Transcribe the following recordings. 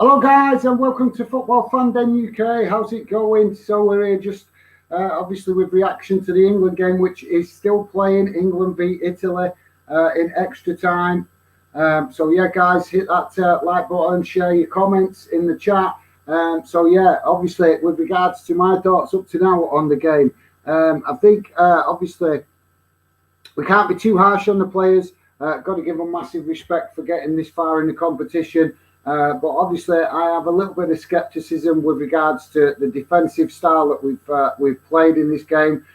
Hello guys and welcome to Football Fan Den UK. How's it going? So we're here just obviously with reaction to the England game, which is still playing. England beat Italy in extra time. So yeah guys, hit that like button, share your comments in the chat. So yeah, obviously with regards to my thoughts up to now on the game, I think obviously we can't be too harsh on the players. Got to give them massive respect for getting this far in the competition. But obviously, I have a little bit of scepticism with regards to the defensive style that we've played in this game,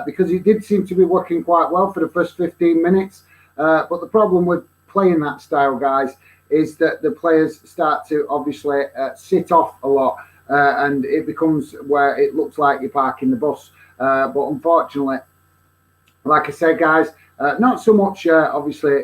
because it did seem to be working quite well for the first 15 minutes. But the problem with playing that style, guys, is that the players start to obviously sit off a lot, and it becomes where it looks like you're parking the bus. But unfortunately, like I said, guys, not so much obviously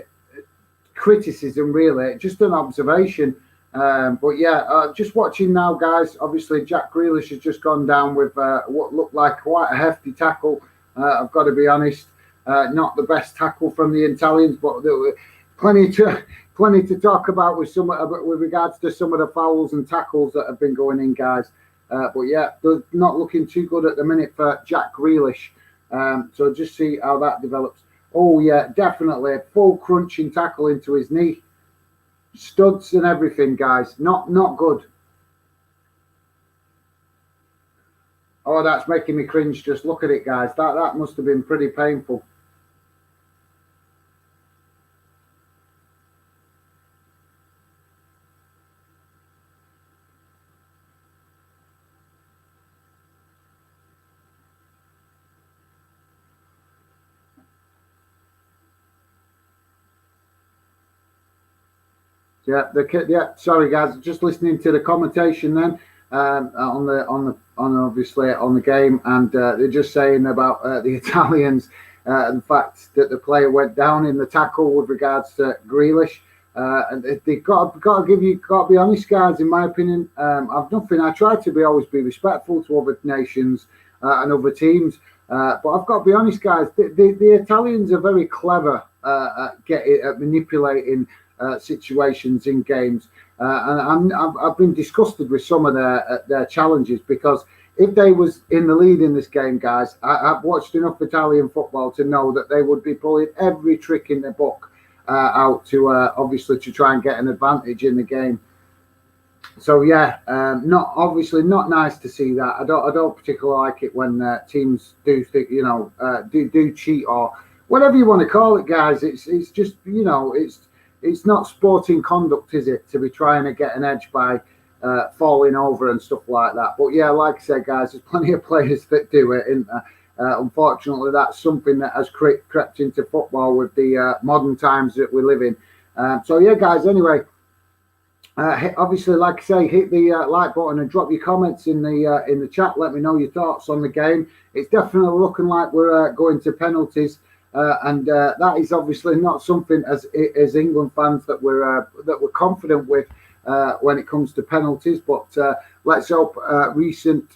criticism, really, just an observation. But yeah, just watching now, guys. Obviously, Jack Grealish has just gone down with what looked like quite a hefty tackle. I've got to be honest, not the best tackle from the Italians, but there were plenty to talk about with regards to some of the fouls and tackles that have been going in, guys. But yeah, they're not looking too good at the minute for Jack Grealish. So just see how that develops. Oh yeah, definitely full crunching tackle into his knee. Studs and everything, guys. Not good. Oh, that's making me cringe. Just look at it, guys. That must have been pretty painful. Yeah. Sorry, guys. Just listening to the commentation then on obviously on the game, and they're just saying about the Italians and the fact that the player went down in the tackle with regards to Grealish. And they've got to be honest, guys. In my opinion, I try to always be respectful to other nations and other teams, but I've got to be honest, guys. The Italians are very clever at manipulating situations in games, and I've been disgusted with some of their challenges, because if they was in the lead in this game, guys, I've watched enough Italian football to know that they would be pulling every trick in their book out to obviously to try and get an advantage in the game. So yeah, not nice to see that. I don't particularly like it when teams do think, do cheat or whatever you want to call it, guys. It's just, it's not sporting conduct, is it, to be trying to get an edge by falling over and stuff like that? But yeah, like I said, guys, there's plenty of players that do it, isn't there? Unfortunately, that's something that has crept into football with the modern times that we live in. So yeah, guys, anyway, obviously, like I say, hit the like button and drop your comments in the chat. Let me know your thoughts on the game. It's definitely looking like we're going to penalties. And that is obviously not something as England fans that we're confident with when it comes to penalties. But let's hope recent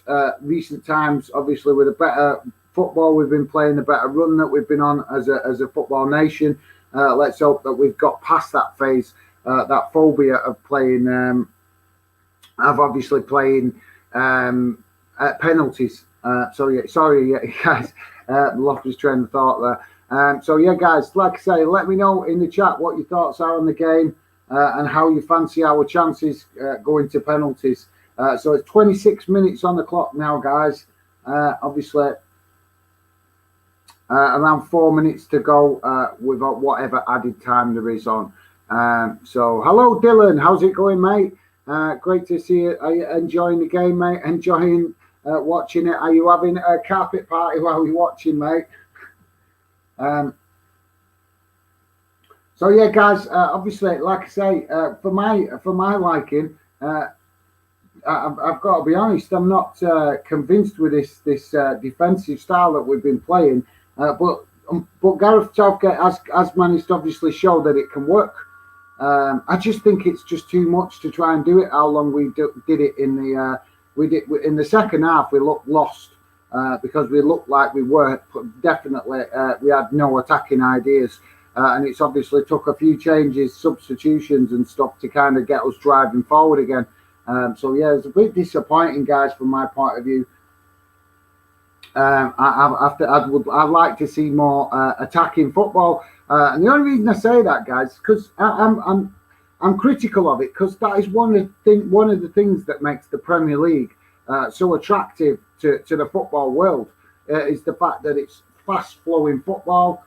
times, obviously, with a better football we've been playing, the better run that we've been on as a football nation. Let's hope that we've got past that phase, that phobia of playing, penalties. Sorry, guys, lost his train of thought there. So yeah, guys, like I say, let me know in the chat what your thoughts are on the game and how you fancy our chances going to penalties. So it's 26 minutes on the clock now, guys. Obviously, around 4 minutes to go with whatever added time there is on. So hello, Dylan. How's it going, mate? Great to see you. Are you enjoying the game, mate? Enjoying watching it? Are you having a carpet party while you're watching, mate? So yeah, guys. Obviously, like I say, for my liking, I've got to be honest. I'm not convinced with this defensive style that we've been playing. But Gareth Southgate has managed to obviously show that it can work. I just think it's just too much to try and do it. How long we did it in the second half? We looked lost. Because we looked like we were definitely we had no attacking ideas, and it's obviously took a few changes, substitutions and stuff to kind of get us driving forward again. So yeah, it's a bit disappointing, guys, from my point of view. I'd like to see more attacking football, and the only reason I say that, guys, is because I'm critical of it, because that is one of the things that makes the Premier League so attractive to the football world, is the fact that it's fast flowing football,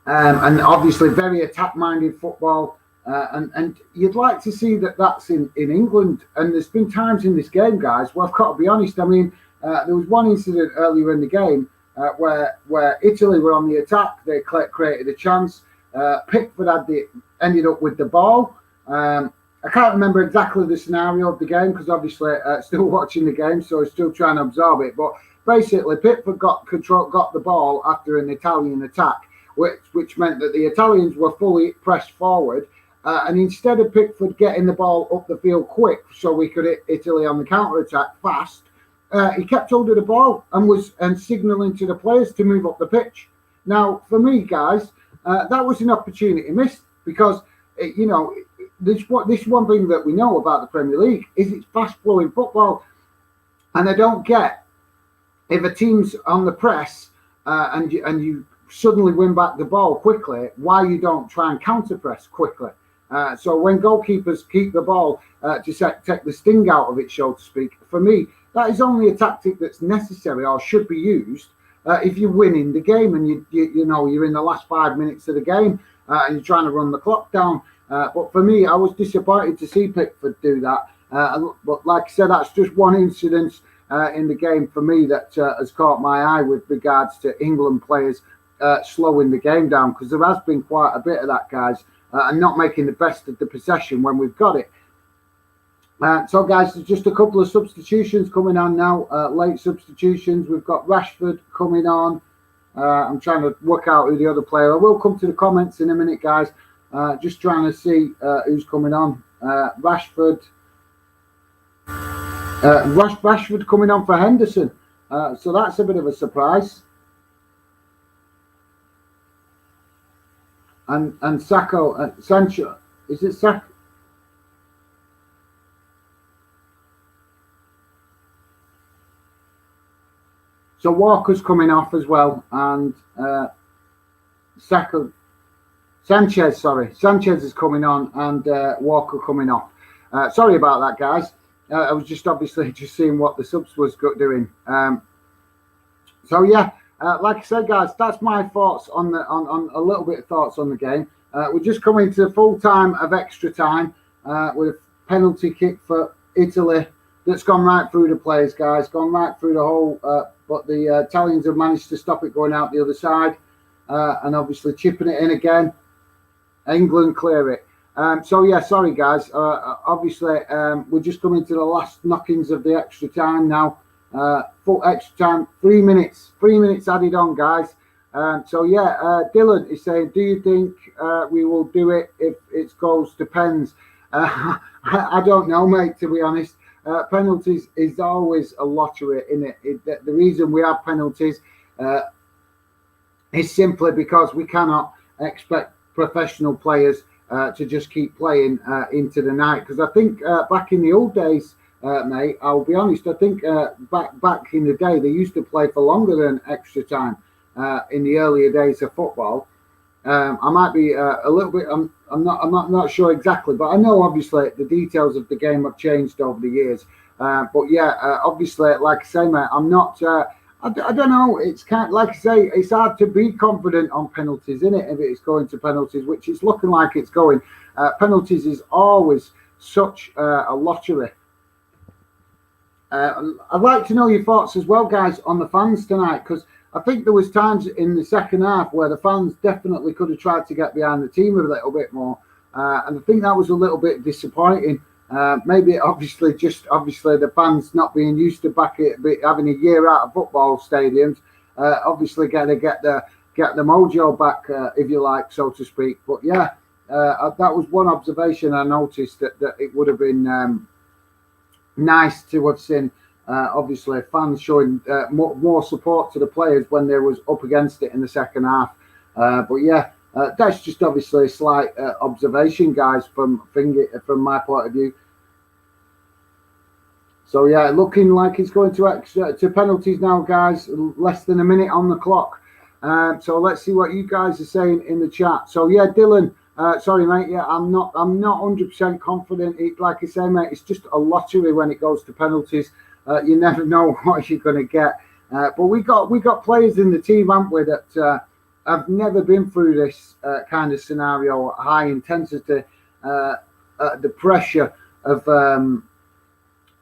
and obviously very attack minded football. And you'd like to see that's in England. And there's been times in this game, guys, where I've got to be honest. I mean, there was one incident earlier in the game where Italy were on the attack. They created a chance. Pickford ended up with the ball. I can't remember exactly the scenario of the game, because obviously still watching the game, so I'm still trying to absorb it. But basically, Pickford got the ball after an Italian attack, which meant that the Italians were fully pressed forward. And instead of Pickford getting the ball up the field quick so we could hit Italy on the counter-attack fast, he kept hold of the ball and signalling to the players to move up the pitch. Now, for me, guys, that was an opportunity missed, because, this one thing that we know about the Premier League is it's fast-flowing football. And I don't get, if a team's on the press and you suddenly win back the ball quickly, why you don't try and counter-press quickly. So when goalkeepers keep the ball to take the sting out of it, so to speak, for me, that is only a tactic that's necessary or should be used if you're winning the game and you're in the last 5 minutes of the game and you're trying to run the clock down. But for me, I was disappointed to see Pickford do that. But like I said, that's just one incident in the game for me that has caught my eye with regards to England players slowing the game down, because there has been quite a bit of that, guys. And not making the best of the possession when we've got it. So, guys, there's just a couple of substitutions coming on now. Late substitutions. We've got Rashford coming on. I'm trying to work out who the other player. I will come to the comments in a minute, guys. Just trying to see who's coming on. Rashford. Rashford coming on for Henderson. So that's a bit of a surprise. And Sacco, Sancho, is it Sacco? So Walker's coming off as well, and Sanchez is coming on, and Walker coming off. Sorry about that, guys. I was just obviously just seeing what the subs was doing. So yeah. Like I said, guys, that's my thoughts on a little bit of thoughts on the game. We're just coming to full time of extra time with a penalty kick for Italy that's gone right through the players, guys, gone right through the whole. But the Italians have managed to stop it going out the other side, and obviously chipping it in again. England clear it. So yeah, sorry guys. Obviously, we're just coming to the last knockings of the extra time now. Full extra time, 3 minutes added on, guys. So yeah, Dylan is saying, do you think we will do it if it goes to pens? I don't know, mate, to be honest. Penalties is always a lottery, isn't it? The reason we have penalties is simply because we cannot expect professional players to just keep playing into the night. Because I think back in the old days, mate, I'll be honest, I think back in the day they used to play for longer than extra time in the earlier days of football. I might be a little bit. I'm not sure exactly, but I know obviously the details of the game have changed over the years. But yeah, obviously, like I say, mate, I'm not. I don't know. It's kind of, like I say, it's hard to be confident on penalties, isn't it? If it's going to penalties, which it's looking like it's going. Penalties is always such a lottery. I'd like to know your thoughts as well, guys, on the fans tonight, because I think there was times in the second half where the fans definitely could have tried to get behind the team a little bit more, and I think that was a little bit disappointing. Maybe obviously the fans not being used to having a year out of football stadiums, obviously going to get the mojo back, if you like, so to speak. But yeah, that was one observation I noticed, that it would have been nice to have seen. Obviously, fans showing more support to the players when they was up against it in the second half. But yeah, that's just obviously a slight observation, guys, from my point of view. So yeah, looking like it's going to penalties now, guys. Less than a minute on the clock. So let's see what you guys are saying in the chat. So yeah, Dylan, sorry mate. Yeah, I'm not 100% confident. Like I say, mate, it's just a lottery when it goes to penalties. You never know what you're going to get. But we got players in the team, haven't we, that have never been through this kind of scenario, high intensity, the pressure of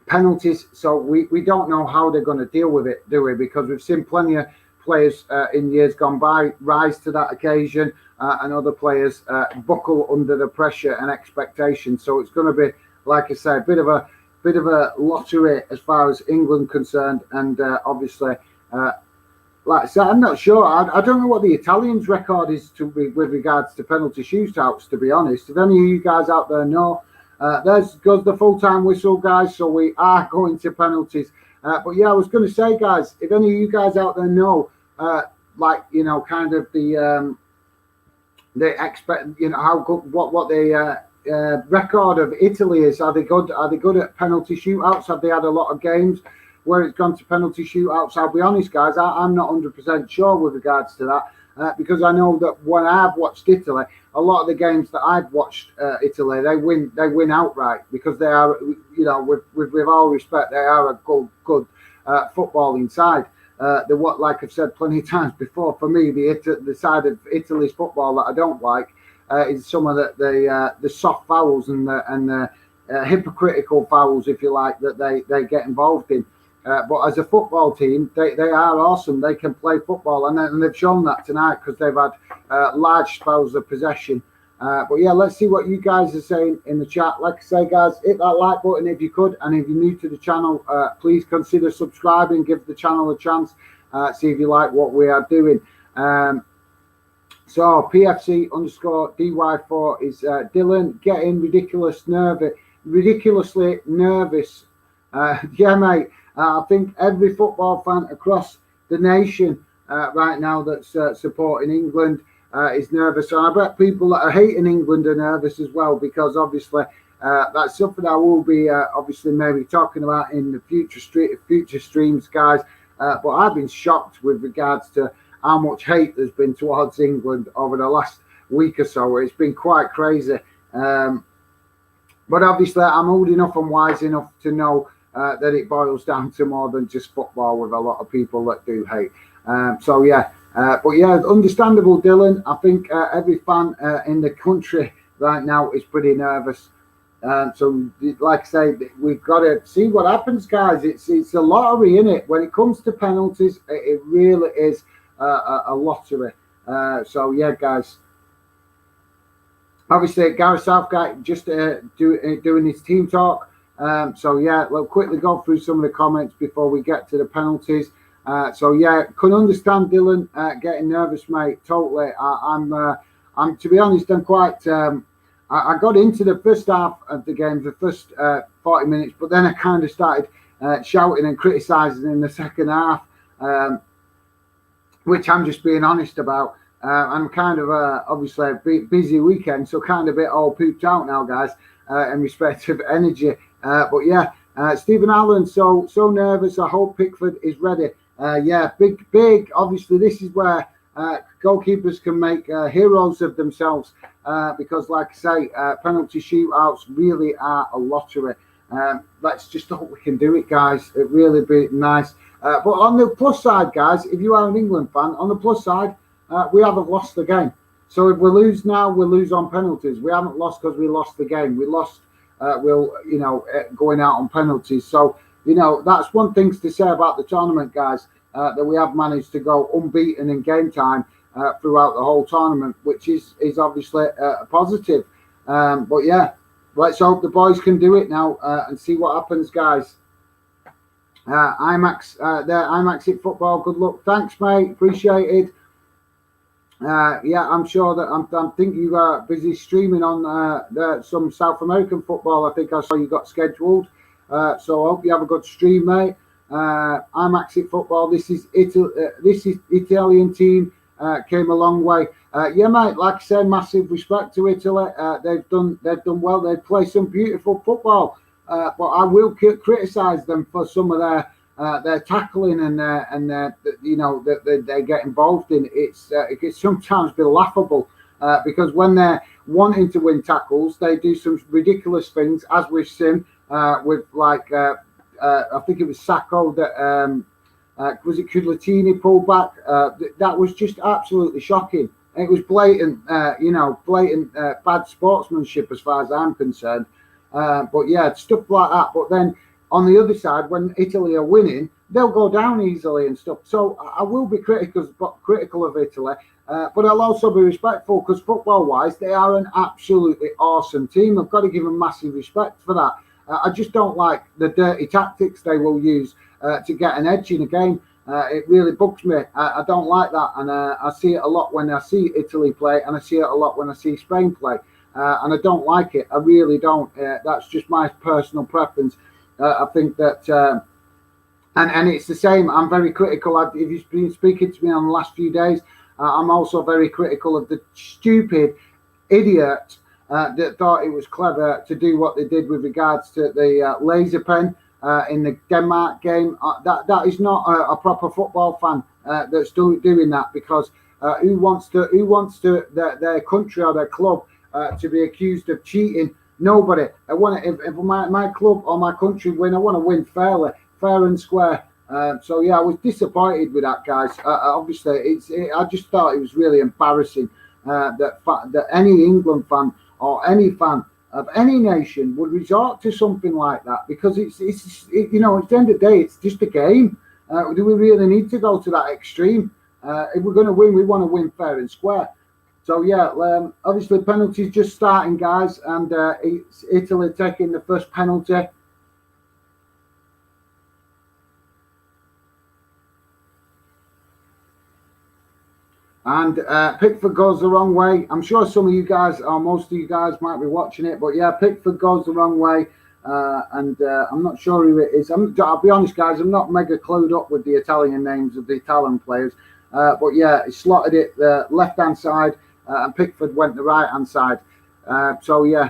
penalties. So we don't know how they're going to deal with it, do we? Because we've seen plenty of players in years gone by rise to that occasion, and other players buckle under the pressure and expectation. So it's going to be, like I say, a bit of a lottery as far as England concerned, and obviously, like I said, I'm not sure. I don't know what the Italians' record is with regards to penalty shootouts. To be honest, if any of you guys out there know, there's goes the full-time whistle, guys. So we are going to penalties. But yeah, I was going to say, guys, if any of you guys out there know, like, you know, kind of the expect, you know, how good, what the record of Italy is. Are they good? Are they good at penalty shootouts? Have they had a lot of games where it's gone to penalty shootouts? I'll be honest, guys, I'm not 100% sure with regards to that, because I know that when I've watched Italy, a lot of the games that I've watched Italy, they win outright, because they are, you know, with all respect, they are a good footballing side. What, like I've said plenty of times before, for me, the side of Italy's football that I don't like is some of the soft fouls and the hypocritical fouls, if you like, that they get involved in. But as a football team, they are awesome. They can play football, and they've shown that tonight, because they've had large spells of possession. But yeah, let's see what you guys are saying in the chat. Like I say, guys, hit that like button if you could, and if you're new to the channel, please consider subscribing, give the channel a chance, see if you like what we are doing. So PFC_DY4 is Dylan getting ridiculously nervous. Yeah, mate. I think every football fan across the nation right now that's supporting England is nervous. And I bet people that are hating England are nervous as well, because obviously that's something I will be obviously maybe talking about in the future streams, guys. But I've been shocked with regards to how much hate there's been towards England over the last week or so. It's been quite crazy. But obviously I'm old enough and wise enough to know that it boils down to more than just football, with a lot of people that do hate. So yeah, but yeah, understandable, Dylan. I think every fan in the country right now is pretty nervous. So like I say, we've got to see what happens, guys. It's a lottery, isn't it? When it comes to penalties, it really is a lottery. So yeah, guys. Obviously, Gareth Southgate just doing his team talk. So yeah, we'll quickly go through some of the comments before we get to the penalties. So yeah, can understand Dylan getting nervous, mate. Totally. I'm to be honest, I'm quite. I got into the first half of the game, the first 40 minutes, but then I kind of started shouting and criticising in the second half, which I'm just being honest about. I'm kind of obviously a busy weekend, so kind of a bit all pooped out now, guys, in respect of energy. But yeah, Stephen Allen, so nervous. I hope Pickford is ready. Yeah, big. Obviously, this is where goalkeepers can make heroes of themselves, because, like I say, penalty shootouts really are a lottery. Let's just hope we can do it, guys. It really be nice. But on the plus side, guys, if you are an England fan, on the plus side, we haven't lost the game. So if we lose now, we'll lose on penalties. We haven't lost because we lost the game. We lost, going out on penalties. So, that's one thing to say about the tournament, guys, that we have managed to go unbeaten in game time throughout the whole tournament, which is obviously a positive. But yeah, let's hope the boys can do it now and see what happens, guys. IMAX it football. Good luck. Thanks, mate. Appreciated. Yeah, I'm sure that I think you are busy streaming on some South American football. I think I saw you got scheduled. So I hope you have a good stream, mate. IMAX it football. This is Italian team came a long way. Yeah, mate. Like I said, massive respect to Italy. They've done well. They play some beautiful football. but I will criticise them for some of their tackling and their that they get involved in. It can sometimes be laughable because when they're wanting to win tackles, they do some ridiculous things, as we've seen with I think it was Sacco that was it Cudlatini pulled back. That was just absolutely shocking. It was blatant, blatant bad sportsmanship as far as I'm concerned. But yeah, stuff like that. But then on the other side, when Italy are winning, they'll go down easily and stuff. So I will be critical of Italy, but I'll also be respectful because football-wise, they are an absolutely awesome team. I've got to give them massive respect for that. I just don't like the dirty tactics they will use to get an edge in a game. It really bugs me. I don't like that, and I see it a lot when I see Italy play, and I see it a lot when I see Spain play, and I don't like it. I really don't. That's just my personal preference. I think that, and it's the same. I'm very critical. If you've been speaking to me on the last few days, I'm also very critical of the stupid idiot that thought it was clever to do what they did with regards to the laser pen in the Denmark game. That is not a proper football fan that's doing that, because who wants their country or their club to be accused of cheating? Nobody. If my club or my country win, I want to win fairly, fair and square. So yeah, I was disappointed with that, guys. Obviously, I just thought it was really embarrassing that any England fan or any fan of any nation would resort to something like that, because it's at the end of the day, it's just a game. Do we really need to go to that extreme? If we're going to win, we want to win fair and square. So yeah, obviously penalties just starting, guys, and it's Italy taking the first penalty. And Pickford goes the wrong way. I'm sure some of you guys, or most of you guys, might be watching it. But yeah, Pickford goes the wrong way. And I'm not sure who it is. I'll be honest, guys, I'm not mega clued up with the Italian names of the Italian players. But yeah, he slotted it the left-hand side, and Pickford went the right-hand side. So yeah.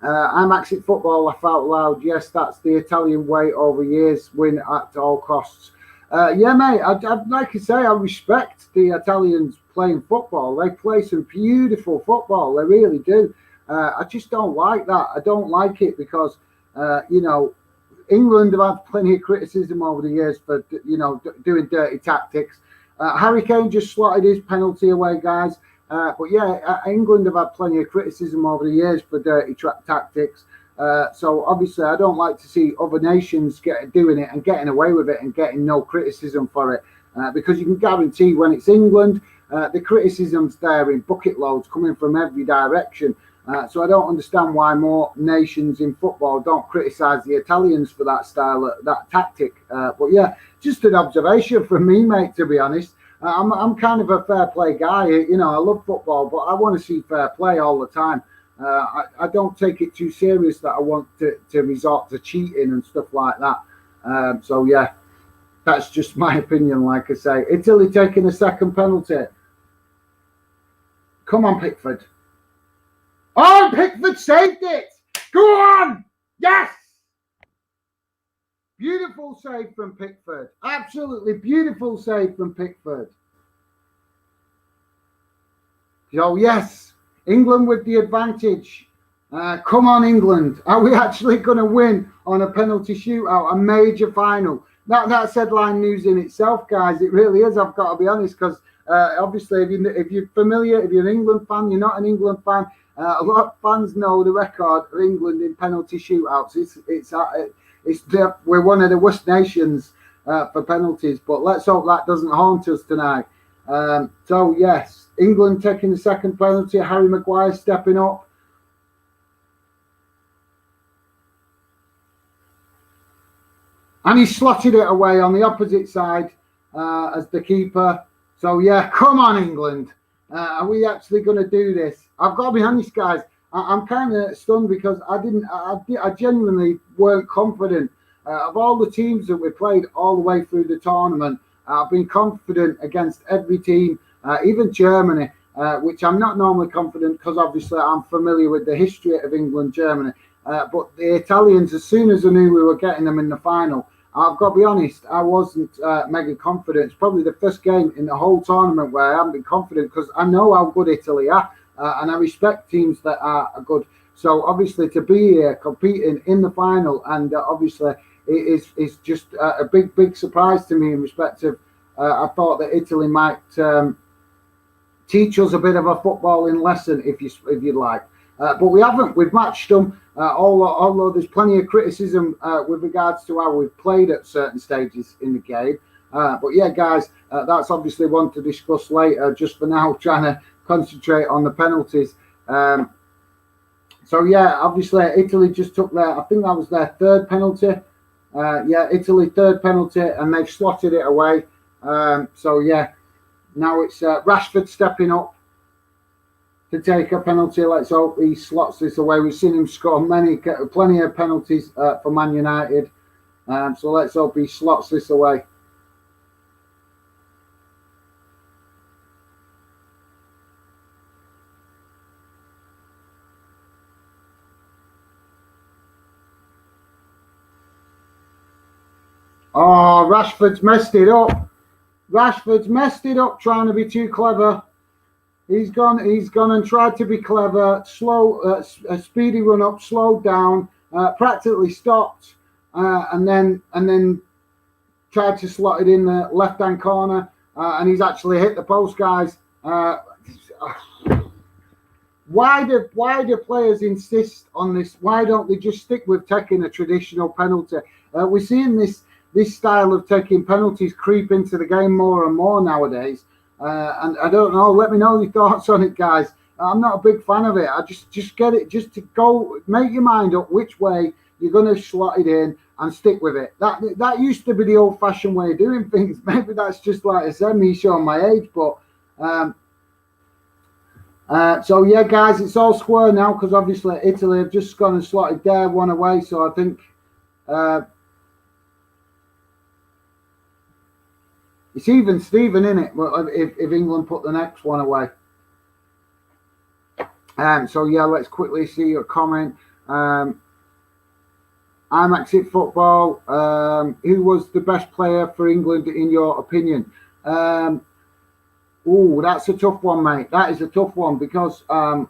I'm Exit Football, laugh out loud. Yes, that's the Italian way over years. Win at all costs. Yeah, mate, like I say, I respect the Italians playing football. They play some beautiful football. They really do. I just don't like that. I don't like it because, England have had plenty of criticism over the years for, doing dirty tactics. Harry Kane just slotted his penalty away, guys. But yeah, England have had plenty of criticism over the years for dirty tactics. So obviously, I don't like to see other nations doing it and getting away with it and getting no criticism for it, because you can guarantee when it's England, the criticism's there in bucket loads coming from every direction. So I don't understand why more nations in football don't criticise the Italians for that style, that tactic. But yeah, just an observation from me, mate. To be honest, I'm kind of a fair play guy. I love football, but I want to see fair play all the time. I don't take it too serious that I want to resort to cheating and stuff like that. So yeah, that's just my opinion. Like I say, Italy taking a second penalty. Come on, Pickford. Oh, Pickford saved it. Go on. Yes. Beautiful save from Pickford. Absolutely beautiful save from Pickford. Oh, yes. England with the advantage. Come on, England. Are we actually going to win on a penalty shootout, a major final? That's headline news in itself, guys. It really is. I've got to be honest, because obviously, if you're familiar, if you're an England fan, you're not an England fan. A lot of fans know the record of England in penalty shootouts. We're one of the worst nations for penalties, but let's hope that doesn't haunt us tonight. So yes, England taking the second penalty. Harry Maguire stepping up. And he slotted it away on the opposite side as the keeper. So yeah, come on, England. Are we actually going to do this? I've got to be honest, guys. I'm kind of stunned because I genuinely weren't confident. Of all the teams that we played all the way through the tournament, I've been confident against every team, even Germany, which I'm not normally confident because obviously I'm familiar with the history of England, Germany. But the Italians, as soon as I knew we were getting them in the final, I've got to be honest, I wasn't mega confident. It's probably the first game in the whole tournament where I haven't been confident because I know how good Italy are, and I respect teams that are good. So obviously to be here competing in the final, and obviously it is just a big surprise to me in respect of I thought that Italy might teach us a bit of a footballing lesson, if you'd like. But we haven't. We've matched them, although there's plenty of criticism with regards to how we've played at certain stages in the game. But yeah, guys, that's obviously one to discuss later. Just for now, trying to concentrate on the penalties. So yeah, obviously Italy just took I think that was their third penalty. Italy third penalty, and they've slotted it away. So yeah, now it's Rashford stepping up to take a penalty. Let's hope he slots this away. We've seen him score plenty of penalties for Man United. So let's hope he slots this away. Oh, Rashford's messed it up. Rashford's messed it up trying to be too clever. He's gone and tried to be clever. A speedy run up, slowed down, practically stopped, and then tried to slot it in the left-hand corner, and he's actually hit the post, guys. Why do players insist on this? Why don't they just stick with taking a traditional penalty? We're seeing this style of taking penalties creep into the game more and more nowadays. And I don't know. Let me know your thoughts on it, guys. I'm not a big fan of it. I just get it. Just to go, make your mind up which way you're going to slot it in and stick with it. That used to be the old-fashioned way of doing things. Maybe that's just like I said, me showing my age. But so yeah, guys, it's all square now because obviously Italy have just gone and slotted their one away. So I think. It's even Steven, isn't it? If England put the next one away. So yeah, let's quickly see your comment. I'm Exit Football. Who was the best player for England in your opinion? Oh, that's a tough one, mate. That is a tough one because I've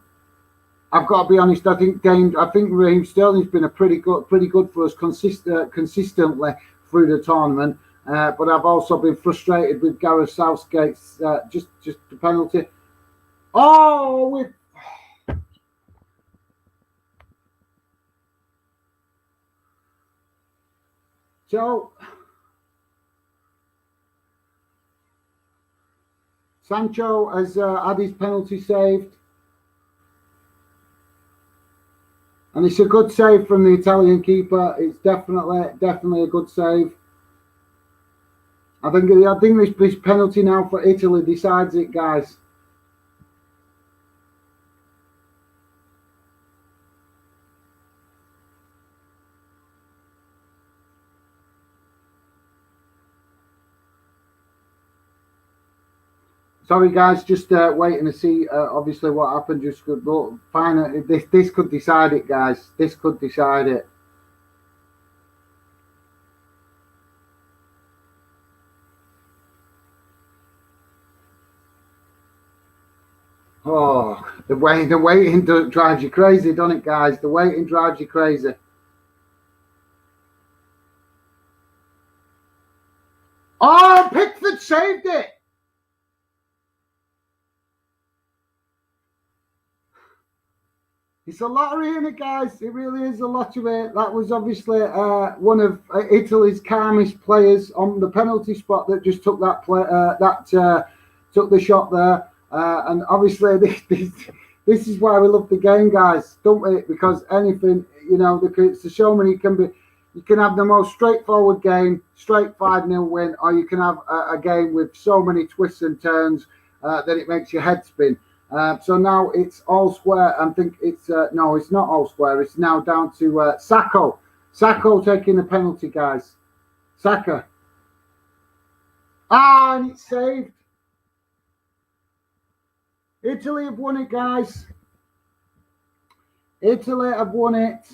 got to be honest. I think Raheem Sterling's been a pretty good for us consistently through the tournament. But I've also been frustrated with Gareth Southgate's just the penalty. Oh, so Sancho has had his penalty saved, and it's a good save from the Italian keeper. It's definitely a good save. I think this penalty now for Italy decides it, guys. Sorry, guys, just waiting to see obviously what happened. Just good, but finally, this could decide it, guys. This could decide it. Oh, the waiting drives you crazy, doesn't it, guys? The waiting drives you crazy. Oh, Pickford saved it. It's a lottery, isn't it, guys? It really is a lottery. That was obviously one of Italy's calmest players on the penalty spot that just took that took the shot there. And obviously, this is why we love the game, guys, don't we? Because anything, it's a showman. You can have the most straightforward game, straight 5-0 win, or you can have a game with so many twists and turns that it makes your head spin. So now it's all square. I think it's no, it's not all square. It's now down to Sacco. Sacco taking the penalty, guys. Saka. And it's saved. Italy have won it, guys. Italy have won it.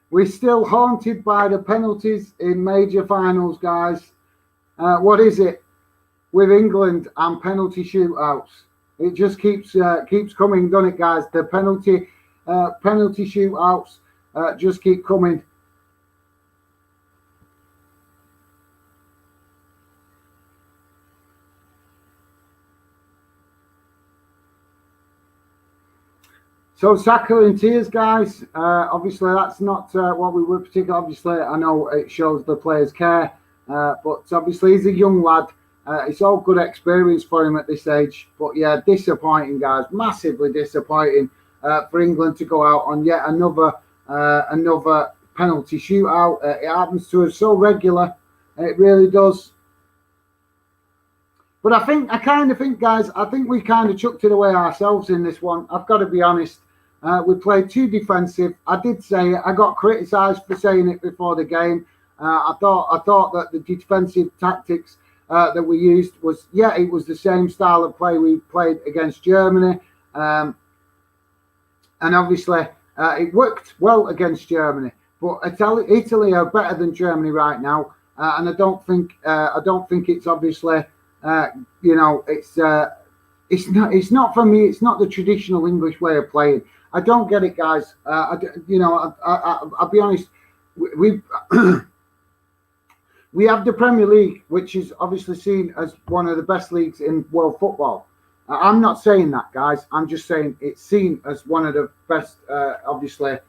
We're still haunted by the penalties in major finals, guys. What is it with England and penalty shootouts? It just keeps coming, doesn't it, guys? The penalty shootouts just keep coming. So Saka in tears, guys. Obviously, that's not what we were particularly. Obviously, I know it shows the players care, but obviously he's a young lad. It's all good experience for him at this age. But yeah, disappointing, guys. Massively disappointing for England to go out on yet another penalty shootout. It happens to us so regular. It really does. But I kind of think, guys, I think we kind of chucked it away ourselves in this one. I've got to be honest. We played too defensive. I did say it. I got criticised for saying it before the game. I thought that the defensive tactics that we used was, it was the same style of play we played against Germany. And obviously, it worked well against Germany. But Italy are better than Germany right now. And I don't think it's obviously, it's not for me. It's not the traditional English way of playing. I don't get it, guys. I'll be honest. We we have the Premier League, which is obviously seen as one of the best leagues in world football. I'm not saying that, guys. I'm just saying it's seen as one of the best, footballing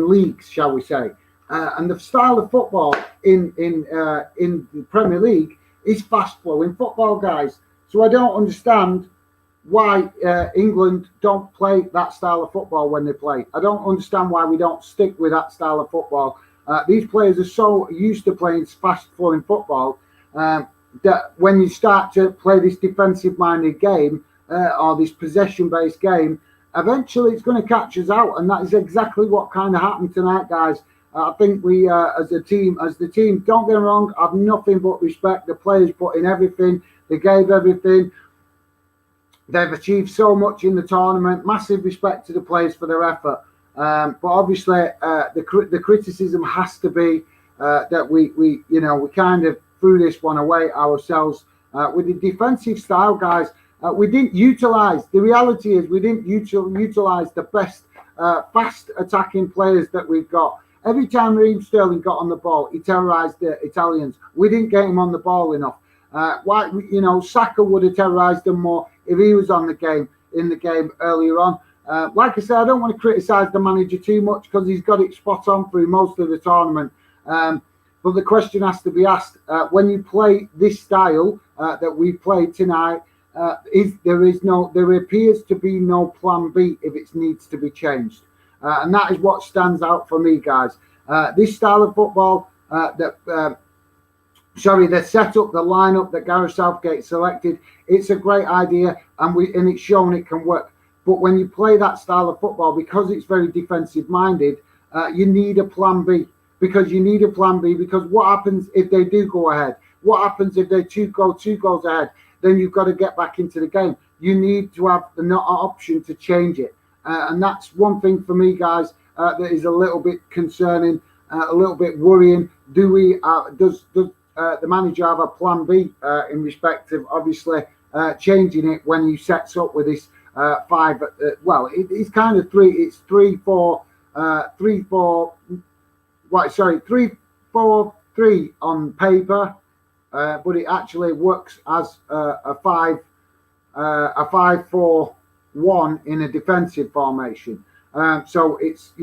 leagues, shall we say? And the style of football in the Premier League is fast flowing football, guys. So I don't understand why England don't play that style of football when they play. I don't understand why we don't stick with that style of football. These players are so used to playing fast-flowing football that when you start to play this defensive-minded game or this possession-based game, eventually it's going to catch us out, and that is exactly what kind of happened tonight, guys. I think we, as the team, don't get me wrong, I have nothing but respect. The players put in everything. They gave everything. They've achieved so much in the tournament. Massive respect to the players for their effort. But obviously, the criticism has to be that we kind of threw this one away ourselves with the defensive style, guys. We didn't utilize. The reality is we didn't utilize the best fast attacking players that we've got. Every time Raheem Sterling got on the ball, he terrorised the Italians. We didn't get him on the ball enough. Saka would have terrorised them more if he was in the game earlier on. Like I said, I don't want to criticise the manager too much because he's got it spot on through most of the tournament. But the question has to be asked: when you play this style that we played tonight, there appears to be no plan B if it needs to be changed, and that is what stands out for me, guys. This style of football the setup, the lineup that Gareth Southgate selected, it's a great idea, and it's shown it can work. But when you play that style of football, because it's very defensive minded, you need a plan B. Because what happens if they do go ahead? What happens if they go two goals ahead? Then you've got to get back into the game. You need to have the option to change it, and that's one thing for me, guys. That is a little bit concerning, a little bit worrying. Does the manager have a plan B in respect of obviously changing it when he sets up with this 5? It's kind of 3. It's 3-4, 3-4. 3-4-3 on paper, but it actually works as a 5-4-1 in a defensive formation. So it's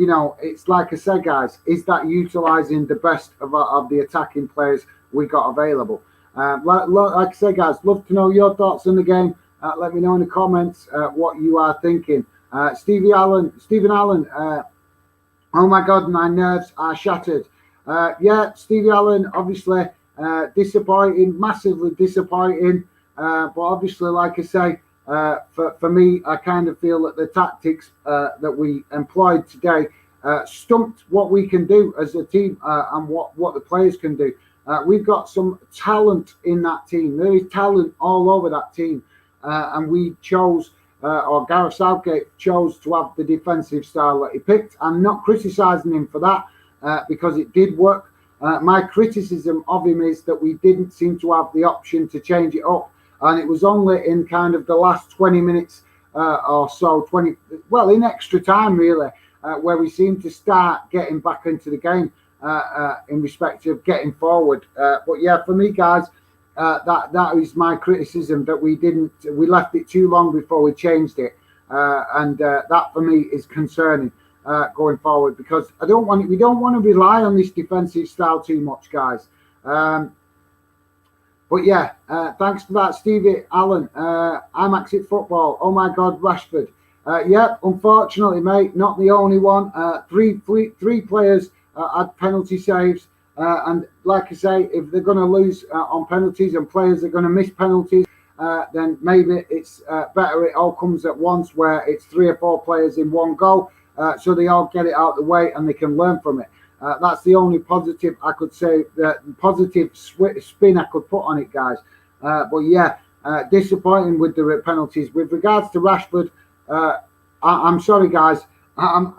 like I said, guys, is that utilising the best of the attacking players we got available? Like I said, guys, love to know your thoughts on the game. Let me know in the comments what you are thinking. Stephen Allen, oh my God, my nerves are shattered. Stevie Allen, obviously disappointing, massively disappointing. But obviously, like I say, for me, I kind of feel that the tactics that we employed today stumped what we can do as a team and what the players can do. We've got some talent in that team. There is talent all over that team. And we chose or Gareth Southgate chose to have the defensive style that he picked. I'm not criticising him for that because it did work. My criticism of him is that we didn't seem to have the option to change it up. And it was only in kind of the last 20 minutes or so, in extra time really, where we seemed to start getting back into the game in respect of getting forward. But yeah, for me, guys, that is my criticism, that we left it too long before we changed it. And that for me is concerning going forward, because we don't want to rely on this defensive style too much, guys. But yeah, thanks for that, Stevie Allen. IMAX it football. Oh my God, Rashford. Yeah, unfortunately, mate, not the only one. Three players had penalty saves. And like I say, if they're going to lose on penalties and players are going to miss penalties, then maybe it's better it all comes at once, where it's 3 or 4 players in one goal, so they all get it out of the way and they can learn from it. That's the only positive I could say, positive spin I could put on it, guys. But yeah, disappointing with the penalties. With regards to Rashford, I'm sorry, guys.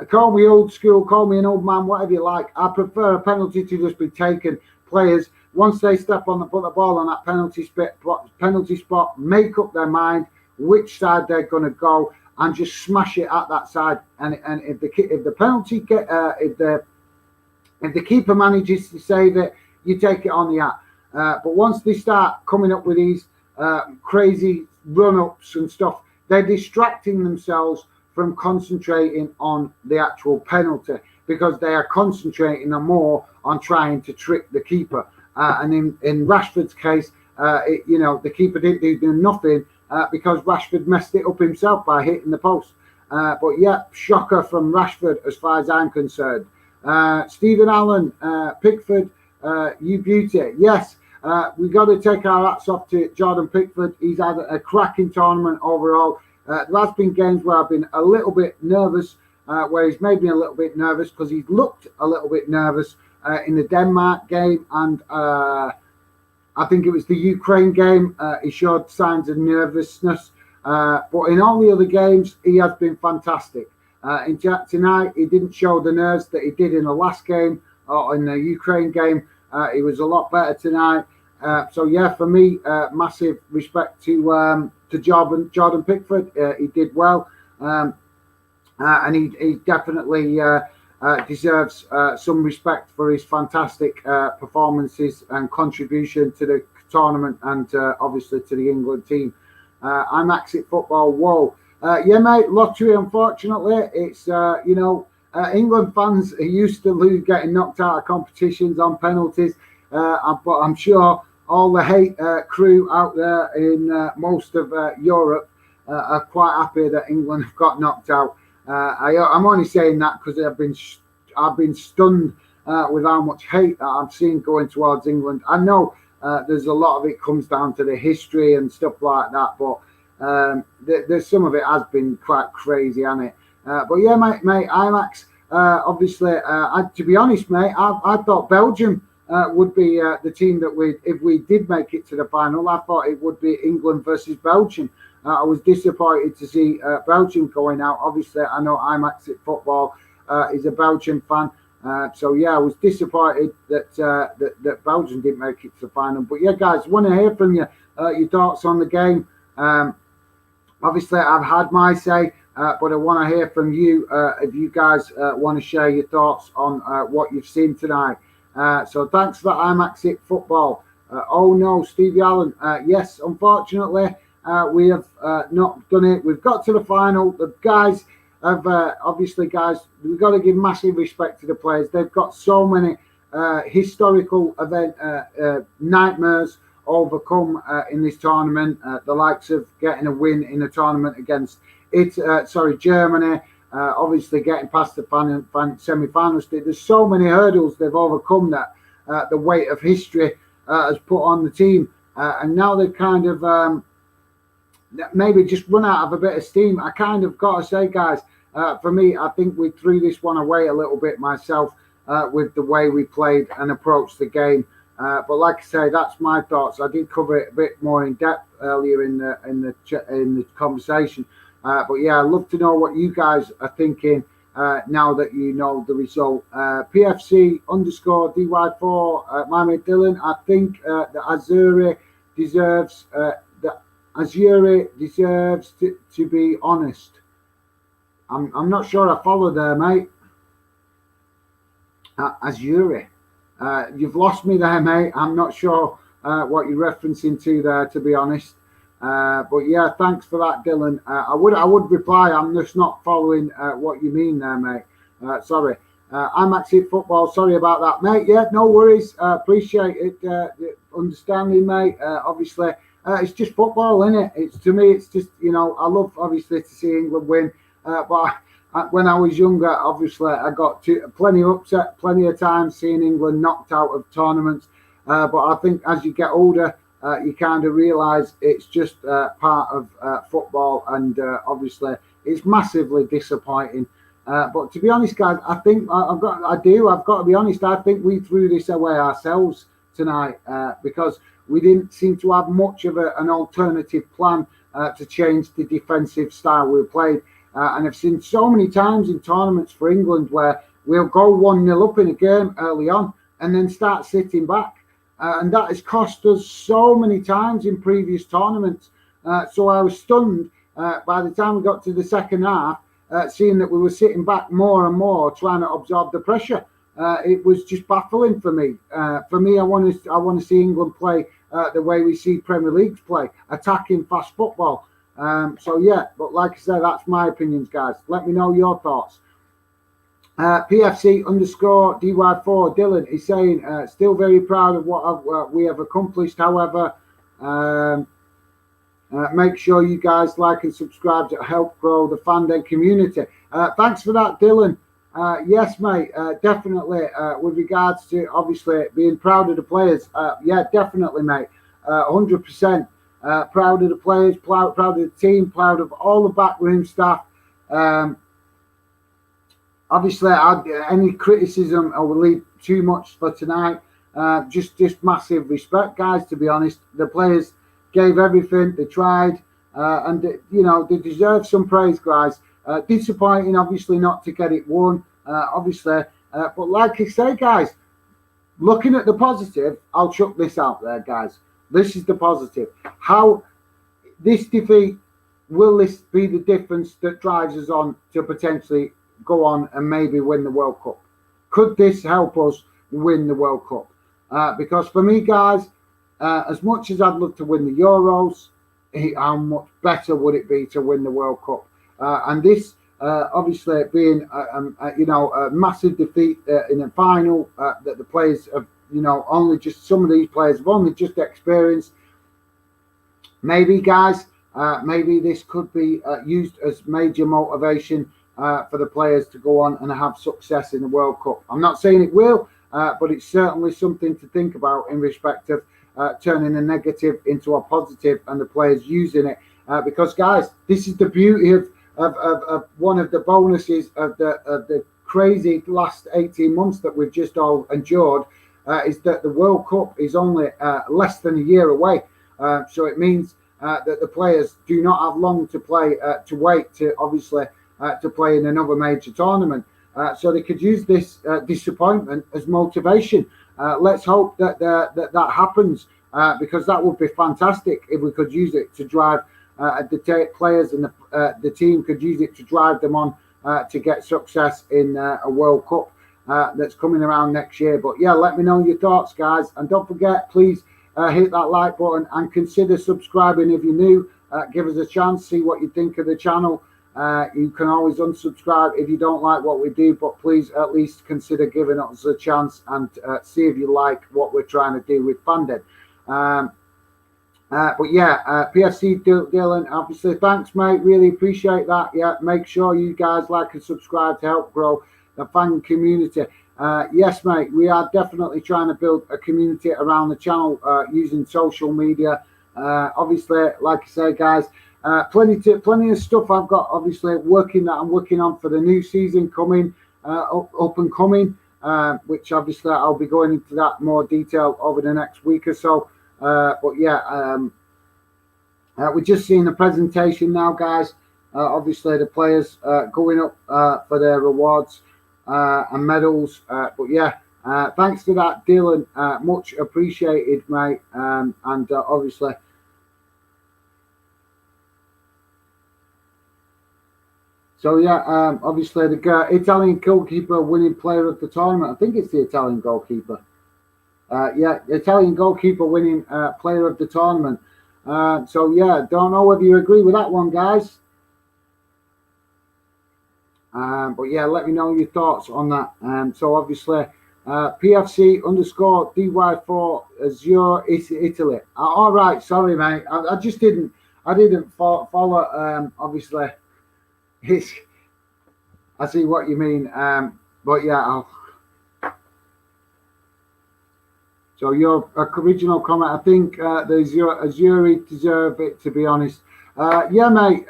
Call me old school, call me an old man, whatever you like. I prefer a penalty to just be taken. Players, once they put the ball on that penalty spot, make up their mind which side they're going to go and just smash it at that side. And if the penalty if the keeper manages to save it, you take it on the app. But once they start coming up with these crazy run-ups and stuff, they're distracting themselves from concentrating on the actual penalty, because they are concentrating more on trying to trick the keeper. And in Rashford's case, the keeper didn't do nothing because Rashford messed it up himself by hitting the post. But yeah, shocker from Rashford as far as I'm concerned. Stephen Allen, Pickford, you beauty. Yes, we got to take our hats off to Jordan Pickford. He's had a cracking tournament overall. There has been games where I've been a little bit nervous, where he's made me a little bit nervous because he's looked a little bit nervous in the Denmark game, and I think it was the Ukraine game. He showed signs of nervousness, but in all the other games, he has been fantastic. Tonight, he didn't show the nerves that he did in the last game or in the Ukraine game. He was a lot better tonight. So yeah, for me, massive respect to Jordan Pickford. He did well, and he definitely deserves some respect for his fantastic performances and contribution to the tournament, and obviously to the England team. IMAX it football. Whoa. Yeah, mate, lottery, unfortunately. It's, England fans are used to getting knocked out of competitions on penalties, but I'm sure all the hate crew out there in most of Europe are quite happy that England have got knocked out. I'm only saying that because I've been stunned with how much hate that I've seen going towards England. I know there's a lot of it comes down to the history and stuff like that, but there's some of it has been quite crazy, hasn't it? But yeah, mate, IMAX. Obviously, to be honest, mate, I thought Belgium would be the team that if we did make it to the final, I thought it would be England versus Belgium. I was disappointed to see Belgium going out. Obviously, I know IMAX at football is a Belgian fan. So yeah, I was disappointed that Belgium didn't make it to the final. But yeah, guys, want to hear from you, your thoughts on the game. Obviously, I've had my say, but I want to hear from you if you guys want to share your thoughts on what you've seen tonight. So thanks for that, IMAX it football. Oh no, Stevie Allen. Yes, unfortunately, we have not done it. We've got to the final. The guys have obviously, guys, we've got to give massive respect to the players. They've got so many historical nightmares overcome in this tournament, the likes of getting a win in a tournament against Germany, obviously getting past the semi-final stage. There's so many hurdles they've overcome that the weight of history has put on the team, and now they've kind of maybe just run out of a bit of steam. I kind of got to say, guys, for me, I think we threw this one away a little bit myself with the way we played and approached the game. But like I say, that's my thoughts. I did cover it a bit more in depth earlier in the conversation. But yeah, I'd love to know what you guys are thinking now that you know the result. PFC underscore DY4, my mate Dylan, I think that Azure deserves to be honest. I'm not sure I follow there, mate. Azure. You've lost me there, mate. I'm not sure what you're referencing to there, to be honest. But yeah, thanks for that, Dylan. I would reply. I'm just not following what you mean there, mate. Sorry. I'm actually at football. Sorry about that, mate. Yeah, no worries. Appreciate it. Understanding, mate. Obviously, it's just football, isn't it? It's to me. It's just I love obviously to see England win. But when I was younger, obviously, I got plenty upset, plenty of times seeing England knocked out of tournaments. But I think as you get older, you kind of realise it's just part of football, and obviously it's massively disappointing. But to be honest, guys, I think I've got to be honest. I think we threw this away ourselves tonight because we didn't seem to have much of an alternative plan to change the defensive style we played. And I've seen so many times in tournaments for England where we'll go 1-0 up in a game early on and then start sitting back. And that has cost us so many times in previous tournaments. So I was stunned by the time we got to the second half, seeing that we were sitting back more and more, trying to absorb the pressure. It was just baffling for me. For me, I want to see England play the way we see Premier Leagues play, attacking fast football. So yeah, but like I said, that's my opinions, guys. Let me know your thoughts. PFC underscore DY4 Dylan is saying still very proud of what we have accomplished. However, make sure you guys like and subscribe to help grow the fandom community. Thanks for that, Dylan. Yes, mate, definitely. With regards to obviously being proud of the players, yeah, definitely, mate. 100%. Proud of the players, proud of the team, proud of all the backroom staff. Obviously, any criticism I will leave too much for tonight. Just massive respect, guys. To be honest, the players gave everything. They tried, and they deserve some praise, guys. Disappointing, obviously, not to get it won. Obviously, but like I say, guys, looking at the positive, I'll chuck this out there, guys. This is the positive. How this defeat, will this be the difference that drives us on to potentially go on and maybe win the World Cup? Could this help us win the World Cup? Because for me, guys, as much as I'd love to win the Euros, how much better would it be to win the World Cup? And this, obviously, being a massive defeat in the final that the players have. Only just some of these players have only just experienced. Maybe, guys, maybe this could be used as major motivation for the players to go on and have success in the World Cup. I'm not saying it will, but it's certainly something to think about in respect of turning a negative into a positive and the players using it. Because, guys, this is the beauty of one of the bonuses of the crazy last 18 months that we've just all endured. Is that the World Cup is only less than a year away. So it means that the players do not have long to wait to obviously to play in another major tournament. So they could use this disappointment as motivation. Let's hope that happens because that would be fantastic if we could use it to drive the players and the team could use it to drive them on to get success in a World Cup. That's coming around next year. But yeah, let me know your thoughts, guys, and don't forget, please hit that like button and consider subscribing if you're new. Give us a chance, see what you think of the channel. You can always unsubscribe if you don't like what we do, but please at least consider giving us a chance and see if you like what we're trying to do with funding. But yeah, PFC Dylan, obviously, thanks, mate. Really appreciate that. Yeah, make sure you guys like and subscribe to help grow the fan community. Yes, mate, we are definitely trying to build a community around the channel using social media. Obviously, like I say, guys, plenty of stuff I've got obviously I'm working on for the new season coming up and coming, which obviously I'll be going into that more detail over the next week or so. But yeah, we're just seeing the presentation now, guys. obviously the players going up for their rewards and medals. But yeah, thanks for that, Dylan. Much appreciated, mate. And obviously. So yeah, obviously the Italian goalkeeper winning player of the tournament. I think it's the Italian goalkeeper. Yeah, Italian goalkeeper winning player of the tournament. So yeah, don't know whether you agree with that one, guys. But yeah, let me know your thoughts on that. So obviously, PFC underscore DY4 Azure Italy. All right, sorry, mate. I just didn't. I didn't follow. Obviously, it's. I see what you mean. But yeah, so your original comment, I think the Azure deserve it, to be honest. Yeah, mate.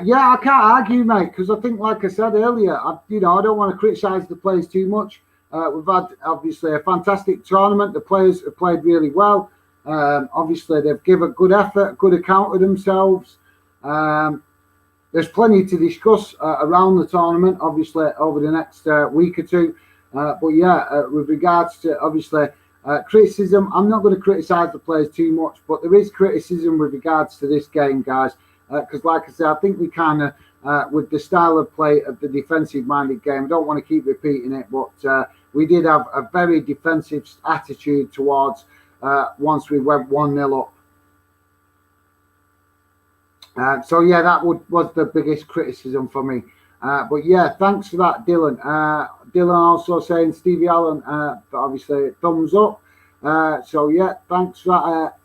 Yeah, I can't argue, mate, because I think, like I said earlier, I don't want to criticise the players too much. We've had, obviously, a fantastic tournament. The players have played really well. Obviously, they've given good effort, good account of themselves. There's plenty to discuss around the tournament, obviously, over the next week or two. But yeah, with regards to, obviously, criticism, I'm not going to criticise the players too much, but there is criticism with regards to this game, guys. Because, like I said, I think we kind of, with the style of play of the defensive-minded game, I don't want to keep repeating it, but we did have a very defensive attitude towards once we went 1-0 up. So, yeah, that was the biggest criticism for me. But, yeah, thanks for that, Dylan. Dylan also saying Stevie Allen, obviously, thumbs up. So yeah, thanks for that.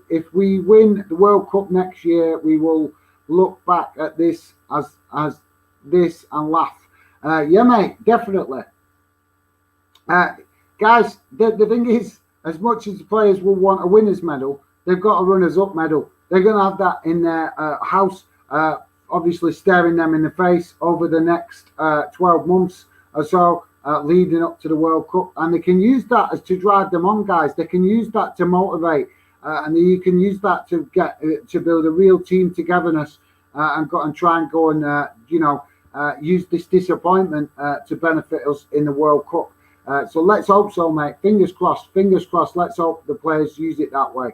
If we win the World Cup next year, we will look back at this as this and laugh. Yeah, mate, definitely. Guys, the thing is, as much as the players will want a winner's medal, they've got a runners-up medal. They're going to have that in their house, obviously staring them in the face over the next 12 months or so. Leading up to the World Cup, and they can use that as to drive them on, guys. They can use that to motivate, and you can use that to get to build a real team togetherness, and try and go and use this disappointment to benefit us in the World Cup. So let's hope so, mate. Fingers crossed. Fingers crossed. Let's hope the players use it that way.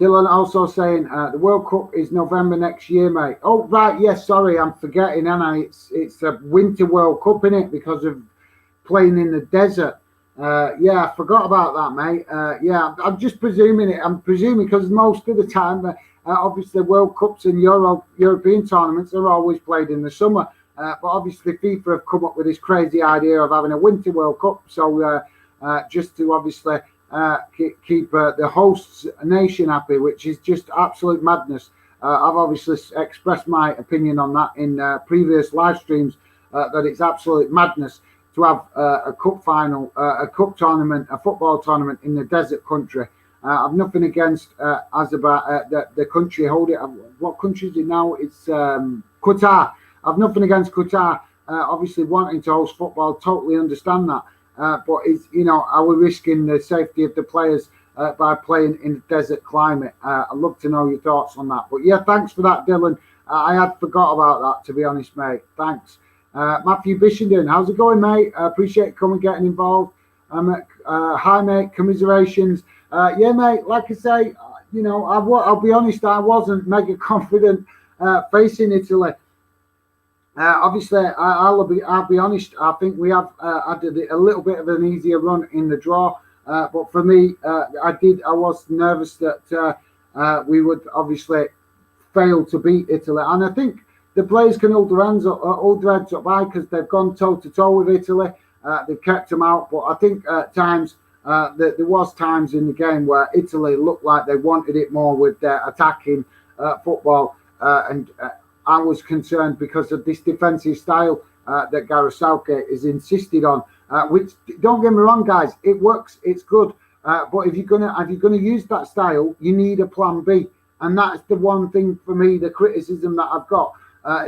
Dylan also saying the World Cup is November next year, mate. Oh, right, yes, sorry, I'm forgetting, Anna. It's a Winter World Cup, innit, because of playing in the desert. Yeah, I forgot about that, mate. Yeah, I'm just presuming it. I'm presuming because most of the time, obviously, World Cups and European tournaments are always played in the summer. But obviously, FIFA have come up with this crazy idea of having a Winter World Cup. So just to obviously keep the hosts nation happy, which is just absolute madness. I've obviously expressed my opinion on that in previous live streams, that it's absolute madness to have a cup final, a cup tournament, a football tournament in the desert country. I've nothing against Azerbaijan, the country hold it. What country is it now? It's Qatar. I've nothing against Qatar. Obviously wanting to host football, totally understand that. But are we risking the safety of the players by playing in the desert climate? I'd love to know your thoughts on that. But yeah, thanks for that, Dylan. I had forgot about that, to be honest, mate. Thanks. Matthew Bishenden, how's it going, mate? I appreciate coming getting involved. Hi, mate. Commiserations. Yeah, mate. Like I say, I'll be honest. I wasn't mega confident facing Italy. Obviously, I'll be honest. I think we have had a little bit of an easier run in the draw, but for me, I was nervous that we would obviously fail to beat Italy, and I think the players can hold their heads up high because they've gone toe to toe with Italy. They've kept them out, but I think at times there was times in the game where Italy looked like they wanted it more with their attacking football and. I was concerned because of this defensive style that Gareth Southgate has insisted on. Which, don't get me wrong, guys, it works, it's good. But if you're gonna use that style, you need a plan B, and that's the one thing for me. The criticism that I've got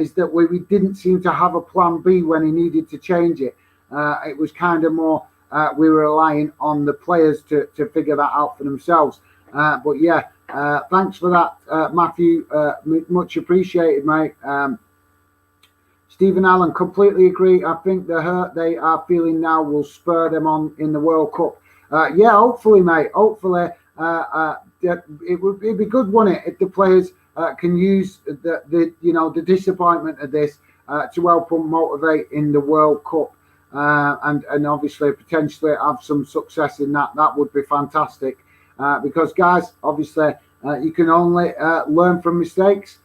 is that we didn't seem to have a plan B when he needed to change it. It was kind of more we were relying on the players to figure that out for themselves. But yeah, Thanks for that, Matthew. Much appreciated, mate. Stephen Allen, completely agree. I think the hurt they are feeling now will spur them on in the World Cup. Yeah, hopefully, mate. Hopefully, it'd be good, wouldn't it, if the players can use the disappointment of this to help them motivate in the World Cup, and obviously potentially have some success in that. That would be fantastic, because guys, obviously, you can only learn from mistakes.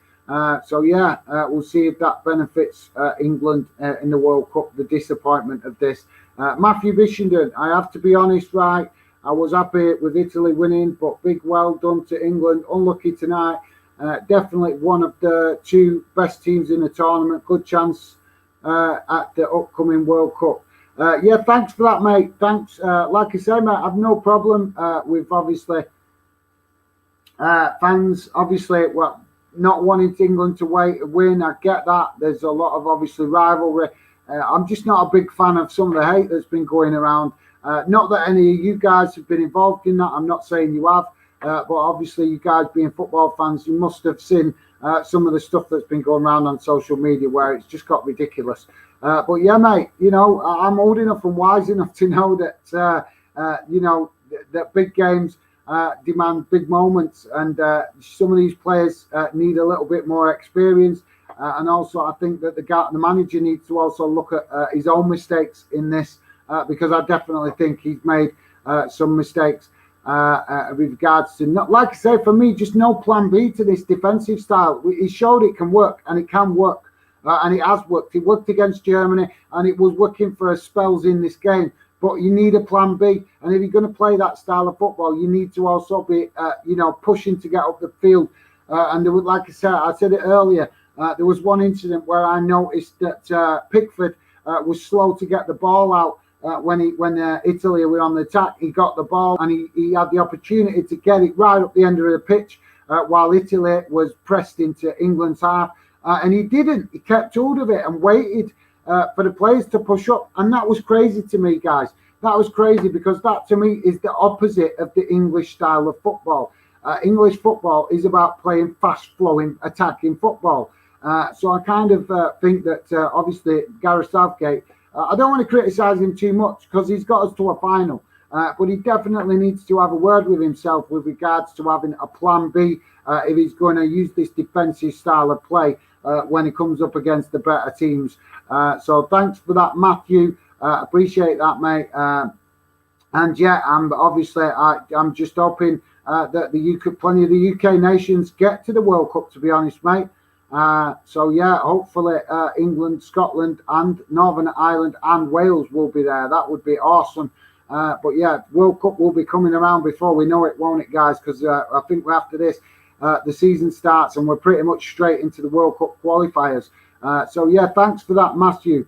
So yeah, we'll see if that benefits England in the World Cup. The disappointment of this, Matthew Bishenden. I have to be honest, right? I was happy with Italy winning, but big well done to England. Unlucky tonight. Definitely one of the two best teams in the tournament. Good chance at the upcoming World Cup. Yeah, thanks for that, mate. Thanks. Like I say, mate, I've no problem with obviously fans. Obviously, well, not wanting England to win. I get that. There's a lot of obviously rivalry. I'm just not a big fan of some of the hate that's been going around. Not that any of you guys have been involved in that. I'm not saying you have. But obviously, you guys being football fans, you must have seen some of the stuff that's been going around on social media where it's just got ridiculous. But yeah, mate, I'm old enough and wise enough to know that, that big games demand big moments, and some of these players need a little bit more experience. And also, I think that the manager needs to also look at his own mistakes in this, because I definitely think he's made some mistakes. With regards to, not like I say, for me, just no plan B to this defensive style. He showed it can work, and it can work, and it has worked. It worked against Germany, and it was working for spells in this game. But you need a plan B, and if you're going to play that style of football, you need to also be, pushing to get up the field. And there was, like I said it earlier. There was one incident where I noticed that Pickford was slow to get the ball out. When Italy were on the attack, he got the ball and he had the opportunity to get it right up the end of the pitch while Italy was pressed into England's half, and he didn't. He kept hold of it and waited for the players to push up, and that was crazy to me, guys. That was crazy, because that to me is the opposite of the English style of football. English football is about playing fast-flowing, attacking football. So I kind of think that obviously Gareth Southgate, I don't want to criticise him too much because he's got us to a final, but he definitely needs to have a word with himself with regards to having a plan B if he's going to use this defensive style of play when he comes up against the better teams. So thanks for that, Matthew. Appreciate that, mate. And yeah, I'm just hoping that plenty of the UK nations get to the World Cup, to be honest, mate. So yeah, hopefully England, Scotland and Northern Ireland and Wales will be there. That would be awesome. But yeah, World Cup will be coming around before we know it, won't it, guys? Because I think after this, the season starts and we're pretty much straight into the World Cup qualifiers. So yeah, thanks for that, Matthew.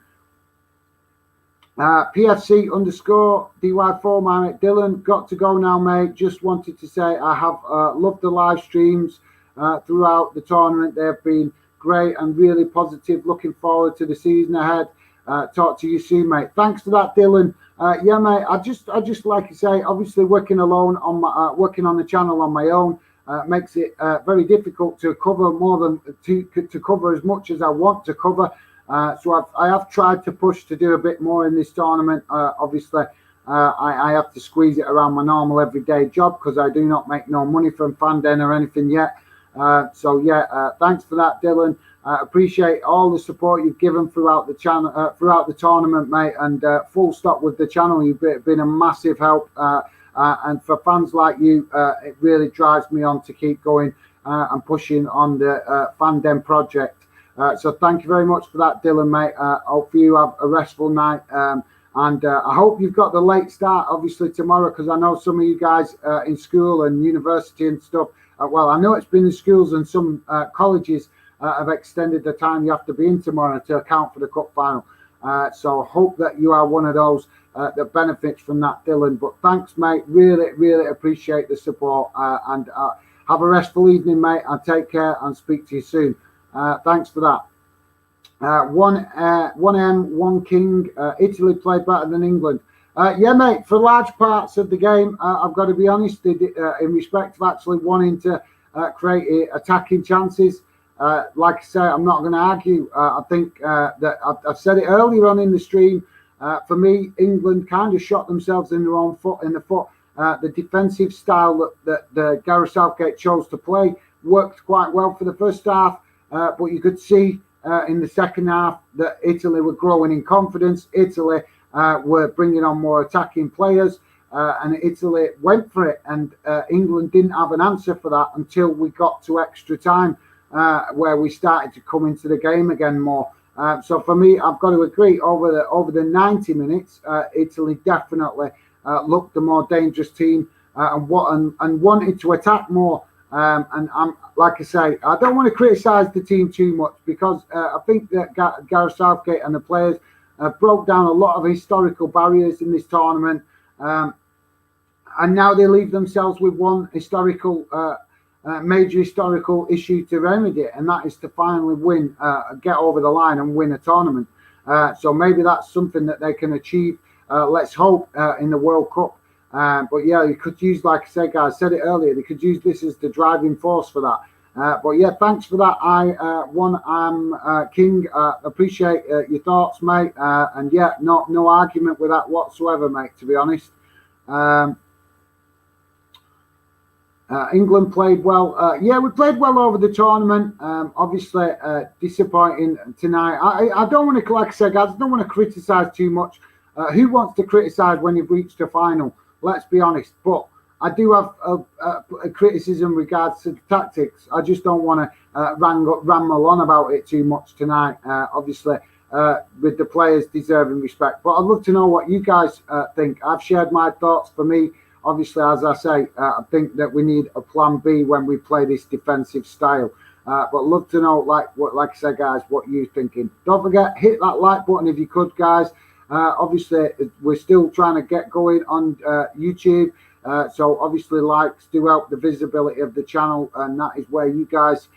PFC _DY4, my mate Dylan, got to go now, mate. Just wanted to say I have loved the live streams throughout the tournament. They've been great and really positive. Looking forward to the season ahead. Talk to you soon, mate. Thanks for that, Dylan. Yeah, mate. I just like you say, obviously working alone on my working on the channel on my own makes it very difficult to cover more than to cover as much as I want to cover. So I have tried to push to do a bit more in this tournament. Obviously, I have to squeeze it around my normal everyday job because I do not make no money from Fanden or anything yet. So yeah, thanks for that, Dylan. Appreciate all the support you've given throughout the channel, throughout the tournament, mate. And full stop with the channel. You've been a massive help. And for fans like you, it really drives me on to keep going and pushing on the Fanden project. So thank you very much for that, Dylan, mate. Hope you have a restful night. And I hope you've got the late start, obviously, tomorrow, because I know some of you guys in school and university and stuff. Well, I know it's been in schools and some colleges have extended the time you have to be in tomorrow to account for the cup final. So I hope that you are one of those that benefits from that, Dylan. But thanks, mate. Really, really appreciate the support. And have a restful evening, mate. And take care and speak to you soon. Thanks for that. 1M, 1 King. Italy played better than England. Yeah, mate, for large parts of the game, I've got to be honest, in respect of actually wanting to create attacking chances. Like I say, I'm not going to argue. I think that I've said it earlier on in the stream. For me, England kind of shot themselves in their own foot. The defensive style that Gareth Southgate chose to play worked quite well for the first half, but you could see in the second half that Italy were growing in confidence. Italy were bringing on more attacking players, and Italy went for it. And England didn't have an answer for that until we got to extra time, where we started to come into the game again more. So for me, I've got to agree. Over the 90 minutes, Italy definitely looked the more dangerous team and wanted to attack more. And I'm like I say, I don't want to criticise the team too much, because I think that Gareth Southgate and the players broke down a lot of historical barriers in this tournament, and now they leave themselves with one major historical issue to remedy it, and that is to finally get over the line and win a tournament. So maybe that's something that they can achieve. Let's hope in the World Cup. But yeah, you could use, like I said, guys, said it earlier, they could use this as the driving force for that. But yeah, thanks for that. I'm King. Appreciate your thoughts, mate. And yeah, no argument with that whatsoever, mate, to be honest. England played well. Yeah, we played well over the tournament. Obviously, disappointing tonight. I don't want to, like I said, guys, I don't want to criticise too much. Who wants to criticise when you've reached a final? Let's be honest. But I do have a criticism regards to the tactics. I just don't want to ramble on about it too much tonight. Obviously, with the players deserving respect. But I'd love to know what you guys think. I've shared my thoughts. For me, obviously, as I say, I think that we need a plan B when we play this defensive style. But love to know, like I said, guys, what you're thinking. Don't forget, hit that like button if you could, guys. Obviously, we're still trying to get going on YouTube. So obviously, likes do help the visibility of the channel, and that is where you guys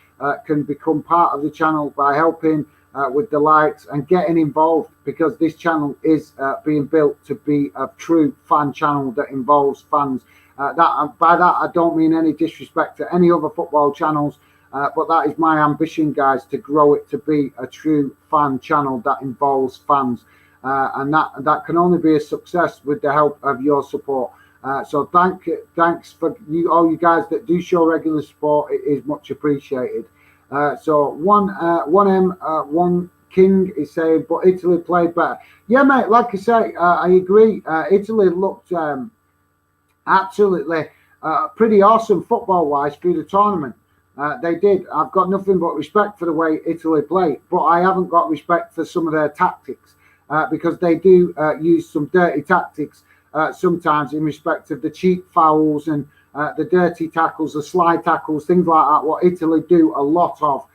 can become part of the channel by helping with the likes and getting involved, because this channel is being built to be a true fan channel that involves fans. By that, I don't mean any disrespect to any other football channels, but that is my ambition, guys, to grow it to be a true fan channel that involves fans. And that can only be a success with the help of your support. So thanks for all you guys that do show regular support. It is much appreciated. So one King is saying, but Italy played better. Yeah, mate. Like I say, I agree. Italy looked absolutely pretty awesome football-wise through the tournament. They did. I've got nothing but respect for the way Italy played, but I haven't got respect for some of their tactics. Because they do use some dirty tactics sometimes in respect of the cheap fouls and the dirty tackles, the slide tackles, things like that, what Italy do a lot of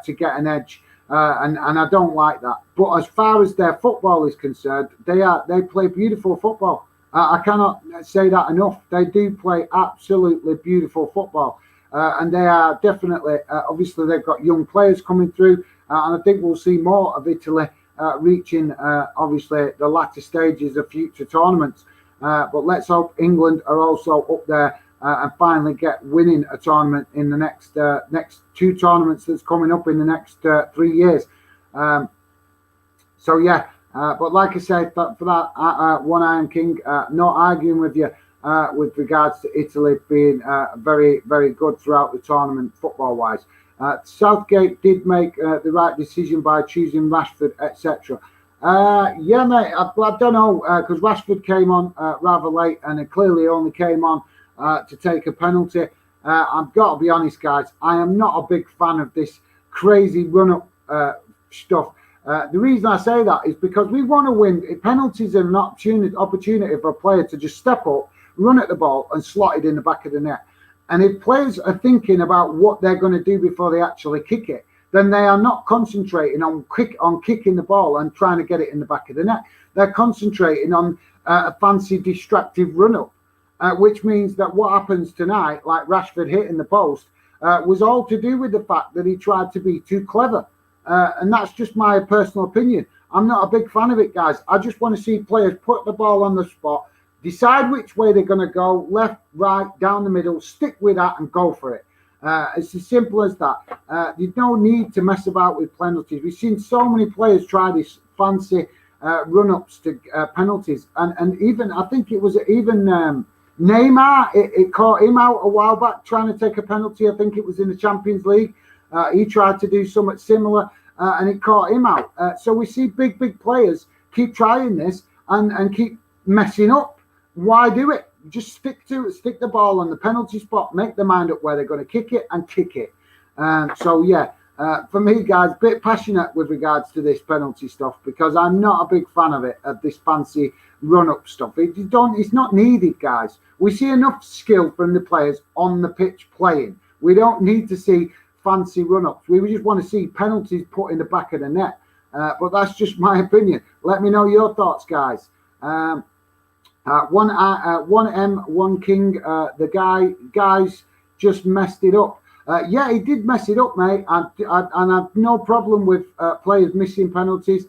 to get an edge. And I don't like that. But as far as their football is concerned, they play beautiful football. I cannot say that enough. They do play absolutely beautiful football. And they are definitely, obviously, they've got young players coming through. And I think we'll see more of Italy reaching obviously the latter stages of future tournaments, but let's hope England are also up there and finally get winning a tournament in the next two tournaments that's coming up in the next 3 years. So yeah, but like I said, for that One Iron King, not arguing with you with regards to Italy being very, very good throughout the tournament football wise. Southgate did make the right decision by choosing Rashford, etc. Yeah, mate, I don't know, because Rashford came on rather late, and it clearly only came on to take a penalty. I've got to be honest, guys, I am not a big fan of this crazy run-up stuff. The reason I say that is because we want to win. Penalties are an opportunity for a player to just step up, run at the ball, and slot it in the back of the net. And if players are thinking about what they're going to do before they actually kick it, then they are not concentrating on kicking the ball and trying to get it in the back of the net. They're concentrating on a fancy distractive run-up, which means that what happens tonight, like Rashford hitting the post, was all to do with the fact that he tried to be too clever. And that's just my personal opinion. I'm not a big fan of it, guys. I just want to see players put the ball on the spot, decide which way they're going to go, left, right, down the middle, stick with that and go for it. It's as simple as that. There's no need to mess about with penalties. We've seen so many players try this fancy run-ups to penalties, and even I think it was even Neymar. It caught him out a while back trying to take a penalty. I think it was in the Champions League. He tried to do something similar, and it caught him out. So we see big players keep trying this and keep messing up. Why do it? Just stick to it. Stick the ball on the penalty spot. Make their mind up where they're going to kick it and kick it. So yeah. For me, guys, a bit passionate with regards to this penalty stuff because I'm not a big fan of it, of this fancy run-up stuff. It's not needed, guys. We see enough skill from the players on the pitch playing. We don't need to see fancy run-ups. We just want to see penalties put in the back of the net. But that's just my opinion. Let me know your thoughts, guys. One M, one King. The guys just messed it up. Yeah, he did mess it up, mate. And I've no problem with players missing penalties,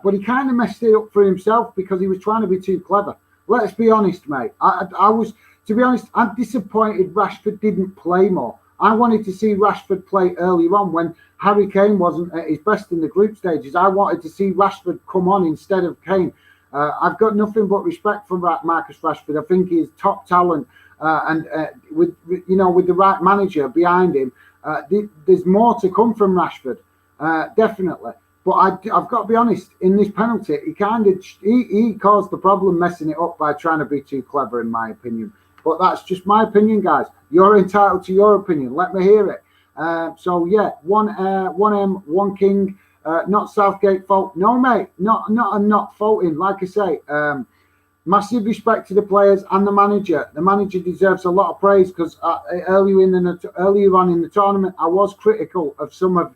but he kind of messed it up for himself because he was trying to be too clever. Let's be honest, mate. To be honest, I'm disappointed Rashford didn't play more. I wanted to see Rashford play earlier on when Harry Kane wasn't at his best in the group stages. I wanted to see Rashford come on instead of Kane. I've got nothing but respect for Marcus Rashford. I think he's top talent. And with the right manager behind him, there's more to come from Rashford, definitely. But I've got to be honest. In this penalty, he caused the problem, messing it up by trying to be too clever, in my opinion. But that's just my opinion, guys. You're entitled to your opinion. Let me hear it. So yeah, one M, one King. Not Southgate fault. No, mate. I'm not faulting. Like I say. Massive respect to the players and the manager. The manager deserves a lot of praise because earlier on in the tournament, I was critical of some of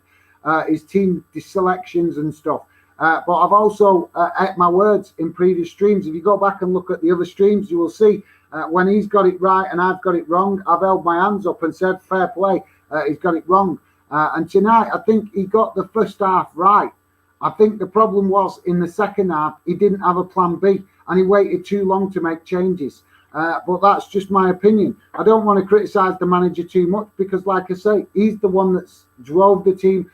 his team selections and stuff. But I've also ate my words in previous streams. If you go back and look at the other streams, you will see when he's got it right and I've got it wrong, I've held my hands up and said, fair play, he's got it wrong. And tonight, I think he got the first half right. I think the problem was in the second half, he didn't have a plan B. And he waited too long to make changes. But that's just my opinion. I don't want to criticise the manager too much because, like I say, he's the one that's drove the team.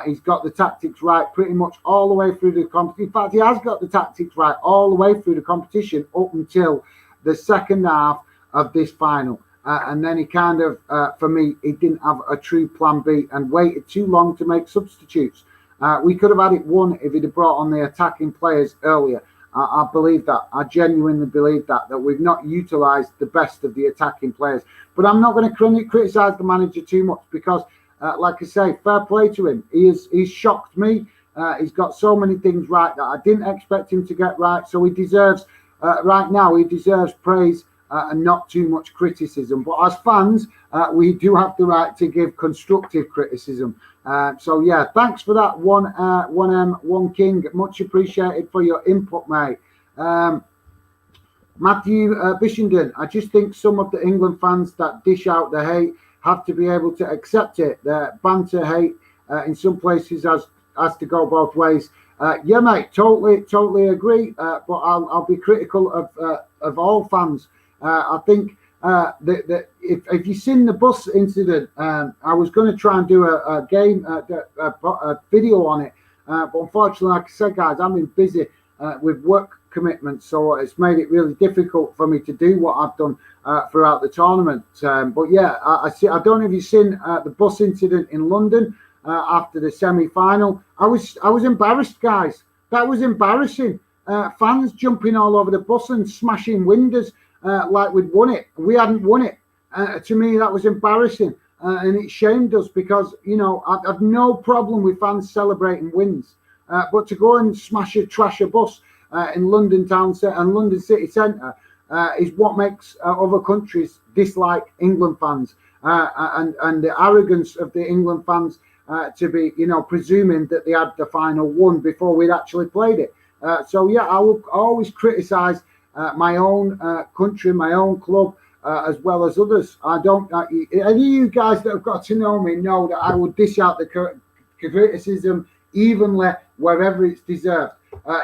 He's got the tactics right pretty much all the way through the competition. In fact, he has got the tactics right all the way through the competition up until the second half of this final. And then he kind of, for me, he didn't have a true plan B and waited too long to make substitutes. We could have had it won if he'd have brought on the attacking players earlier. I believe that. I genuinely believe that we've not utilised the best of the attacking players. But I'm not going to criticise the manager too much because, like I say, fair play to him. He's shocked me. He's got so many things right that I didn't expect him to get right. So he deserves, right now, he deserves praise and not too much criticism. But as fans, we do have the right to give constructive criticism. So yeah, thanks for that one M, one King. Much appreciated for your input, mate. Matthew Bishenden, I just think some of the England fans that dish out the hate have to be able to accept it. The banter hate in some places has to go both ways. Yeah, mate, totally agree. But I'll be critical of all fans. I think that if you've seen the bus incident, I was going to try and do a video on it, but unfortunately, like I said, guys, I've been busy with work commitments, so it's made it really difficult for me to do what I've done throughout the tournament. But yeah, I don't know if you've seen the bus incident in London after the semi-final. I was embarrassed, guys. That was embarrassing. Fans jumping all over the bus and smashing windows. Like we'd won it. We hadn't won it. To me, that was embarrassing. And it shamed us because, I've no problem with fans celebrating wins. But to go and trash a bus in London town and London city centre is what makes other countries dislike England fans. And the arrogance of the England fans to be, presuming that they had the final won before we'd actually played it. So, yeah, I will always criticise my own country, my own club, as well as others. I don't. Any of you guys that have got to know me know that I will dish out the criticism evenly wherever it's deserved,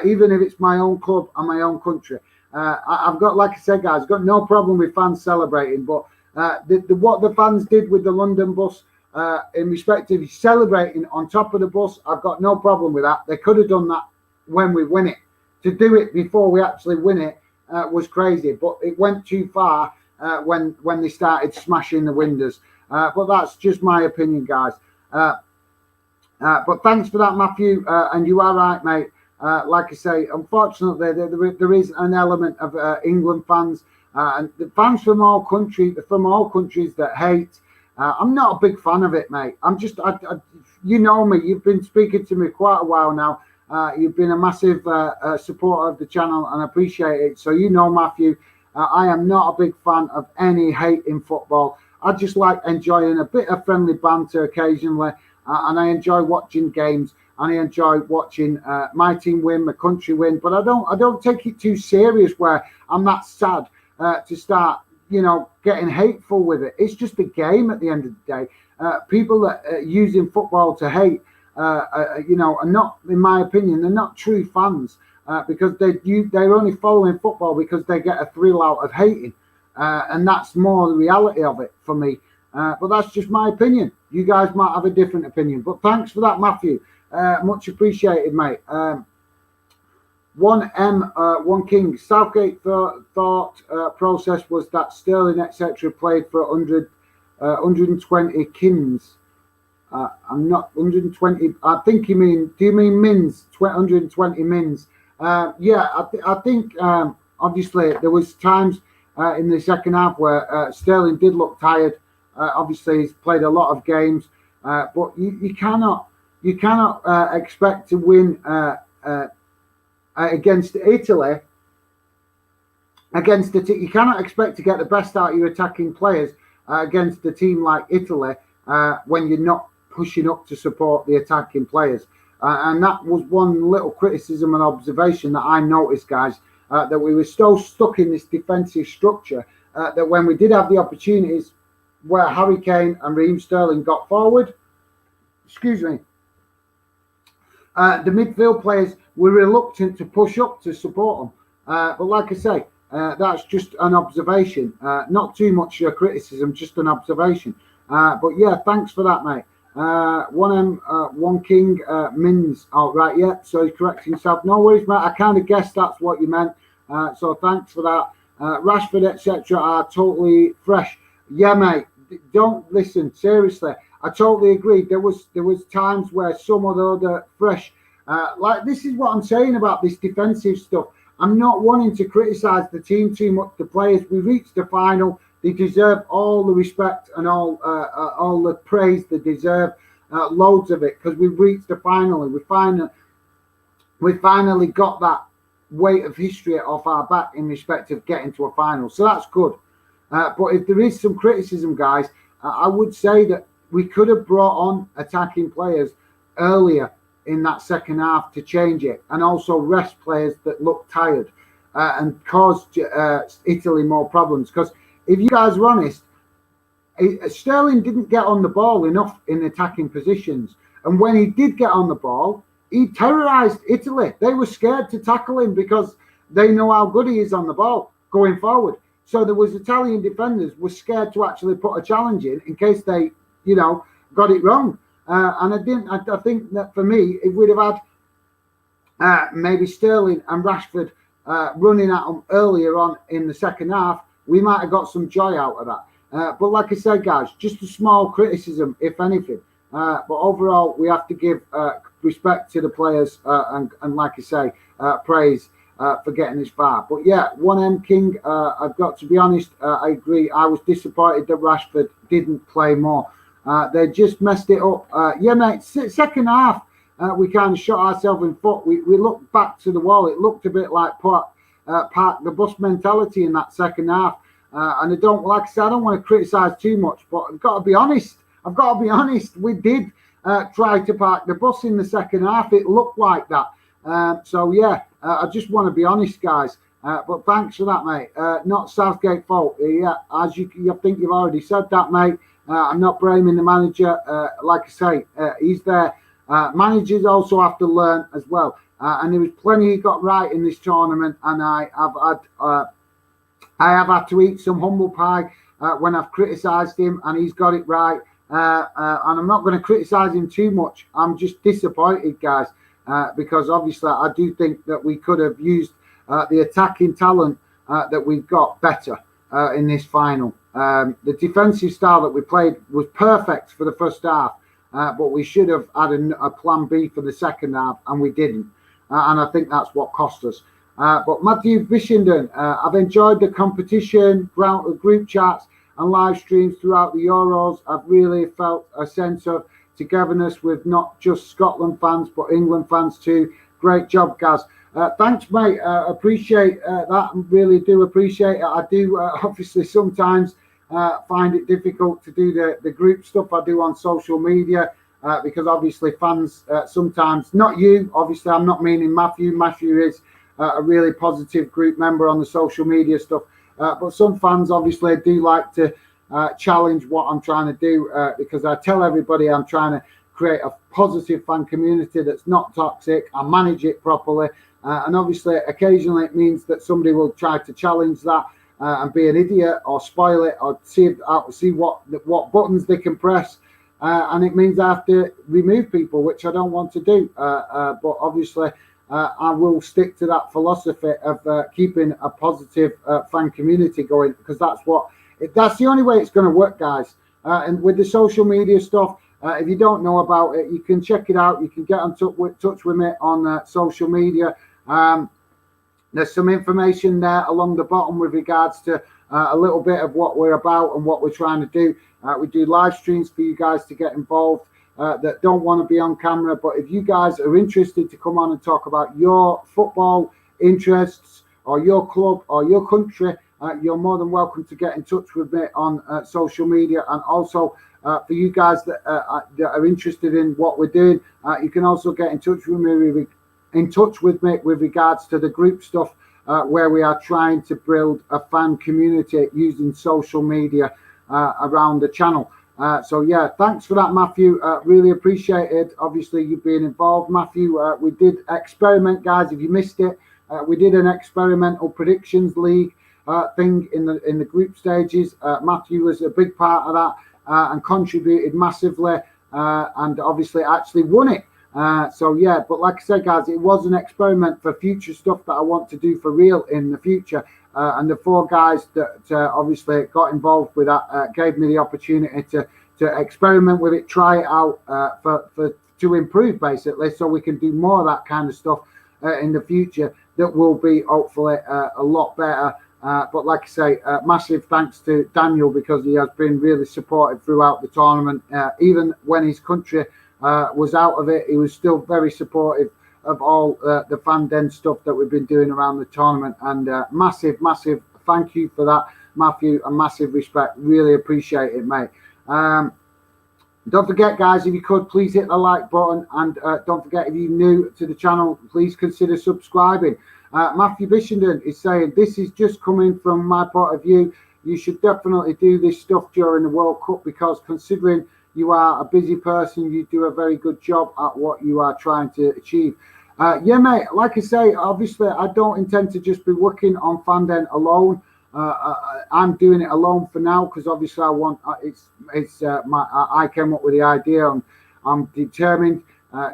even if it's my own club and my own country. I've got, like I said, guys, got no problem with fans celebrating, but what the fans did with the London bus, in respect of celebrating on top of the bus, I've got no problem with that. They could have done that when we win it. To do it before we actually win it was crazy, but it went too far when they started smashing the windows. But that's just my opinion, guys. But thanks for that, Matthew. And you are right, mate. Like I say, unfortunately, there is an element of England fans and the fans from all countries that hate. I'm not a big fan of it, mate. I'm just, you know me. You've been speaking to me quite a while now. You've been a massive supporter of the channel, and I appreciate it. So you know, Matthew, I am not a big fan of any hate in football. I just like enjoying a bit of friendly banter occasionally, and I enjoy watching games, and I enjoy watching my team win, my country win. But I don't take it too serious where I'm that sad to start, getting hateful with it. It's just a game at the end of the day. People that are using football to hate, are not, in my opinion, they're not true fans because they're only following football because they get a thrill out of hating, and that's more the reality of it for me. But that's just my opinion. You guys might have a different opinion. But thanks for that, Matthew. Much appreciated, mate. One King. Southgate thought process was that Sterling, etc., played for 120 kins. I'm not 120. I think you mean. Do you mean mins? 120 mins. Yeah, I think obviously there was times in the second half where Sterling did look tired. Obviously, he's played a lot of games, but you cannot expect to win against Italy. You cannot expect to get the best out of your attacking players against a team like Italy when you're not pushing up to support the attacking players. And that was one little criticism and observation that I noticed, guys, that we were so stuck in this defensive structure that when we did have the opportunities where Harry Kane and Raheem Sterling got forward, the midfield players were reluctant to push up to support them. But like I say, that's just an observation. Not too much criticism, just an observation. But yeah, thanks for that, mate. One King Mins. Oh, right, yeah. So he's correcting himself. No worries, mate. I kind of guessed that's what you meant. So thanks for that. Rashford, etc., are totally fresh. Yeah, mate. Don't listen. Seriously, I totally agree. There was times where some of the other fresh. Like this is what I'm saying about this defensive stuff. I'm not wanting to criticise the team too much. The players. We reached the final. They deserve all the respect and all the praise they deserve, loads of it, because we've reached the final. We finally got that weight of history off our back in respect of getting to a final. So that's good. But if there is some criticism, guys, I would say that we could have brought on attacking players earlier in that second half to change it, and also rest players that look tired and caused Italy more problems. Because if you guys are honest, Sterling didn't get on the ball enough in attacking positions. And when he did get on the ball, he terrorised Italy. They were scared to tackle him because they know how good he is on the ball going forward. So there was Italian defenders were scared to actually put a challenge in case they, got it wrong. And I think that for me, if we'd have had maybe Sterling and Rashford running at them earlier on in the second half, we might have got some joy out of that. But like I said, guys, just a small criticism, if anything. But overall, we have to give respect to the players and like I say, praise for getting this far. But yeah, 1M King, I've got to be honest, I agree. I was disappointed that Rashford didn't play more. They just messed it up. Yeah, mate, second half, we kind of shot ourselves in foot. We looked back to the wall. It looked a bit like park the bus mentality in that second half. And I don't want to criticise too much, but I've got to be honest. We did try to park the bus in the second half. It looked like that. So yeah, I just want to be honest, guys. But thanks for that, mate. Not Southgate fault. Yeah, as you think you've already said that, mate. I'm not blaming the manager. Like I say, he's there Managers also have to learn as well. And there was plenty he got right in this tournament, and I have had to eat some humble pie when I've criticised him, and he's got it right. And I'm not going to criticise him too much. I'm just disappointed, guys, because obviously I do think that we could have used the attacking talent that we've got better in this final. The defensive style that we played was perfect for the first half, but we should have had a plan B for the second half, and we didn't. And I think that's what cost us. But Matthew Bishenden, I've enjoyed the competition, group chats and live streams throughout the Euros. I've really felt a sense of togetherness with not just Scotland fans, but England fans too. Great job, Gaz. Thanks, mate. Appreciate that. Really do appreciate it. I do obviously sometimes find it difficult to do the group stuff I do on social media because obviously fans sometimes, not you, obviously I'm not meaning Matthew. Matthew is a really positive group member on the social media stuff. But some fans obviously do like to challenge what I'm trying to do because I tell everybody I'm trying to create a positive fan community that's not toxic. I manage it properly. And obviously, occasionally it means that somebody will try to challenge that and be an idiot or spoil it or see what buttons they can press. And it means I have to remove people, which I don't want to do. But obviously, I will stick to that philosophy of keeping a positive fan community going because that's the only way it's going to work, guys. And with the social media stuff, if you don't know about it, you can check it out. You can get in touch with me on social media. There's some information there along the bottom with regards to a little bit of what we're about and what we're trying to do. We do live streams for you guys to get involved that don't want to be on camera. But if you guys are interested to come on and talk about your football interests or your club or your country, you're more than welcome to get in touch with me on social media. And also for you guys that are interested in what we're doing, you can also get in touch with me with regards to the group stuff where we are trying to build a fan community using social media around the channel. So yeah, thanks for that, Matthew. Really appreciate it. Obviously, you being involved, Matthew. We did experiment, guys. If you missed it, we did an experimental predictions league thing in the group stages. Matthew was a big part of that and contributed massively, and obviously actually won it. So yeah, but like I said, guys, it was an experiment for future stuff that I want to do for real in the future. And the four guys that obviously got involved with that gave me the opportunity to experiment with it, try it out to improve basically, so we can do more of that kind of stuff in the future that will be hopefully a lot better. But like I say, massive thanks to Daniel because he has been really supportive throughout the tournament. Even when his country was out of it, he was still very supportive of all the fan den stuff that we've been doing around the tournament. And massive thank you for that, Matthew, and massive respect. Really appreciate it, mate. Don't forget, guys, if you could, please hit the like button. And don't forget, if you're new to the channel, please consider subscribing. Matthew Bishenden is saying, this is just coming from my point of view. You should definitely do this stuff during the World Cup because considering you are a busy person, you do a very good job at what you are trying to achieve. Yeah, mate, like I say, obviously, I don't intend to just be working on Fanden alone. I'm doing it alone for now because obviously I want, I came up with the idea and I'm determined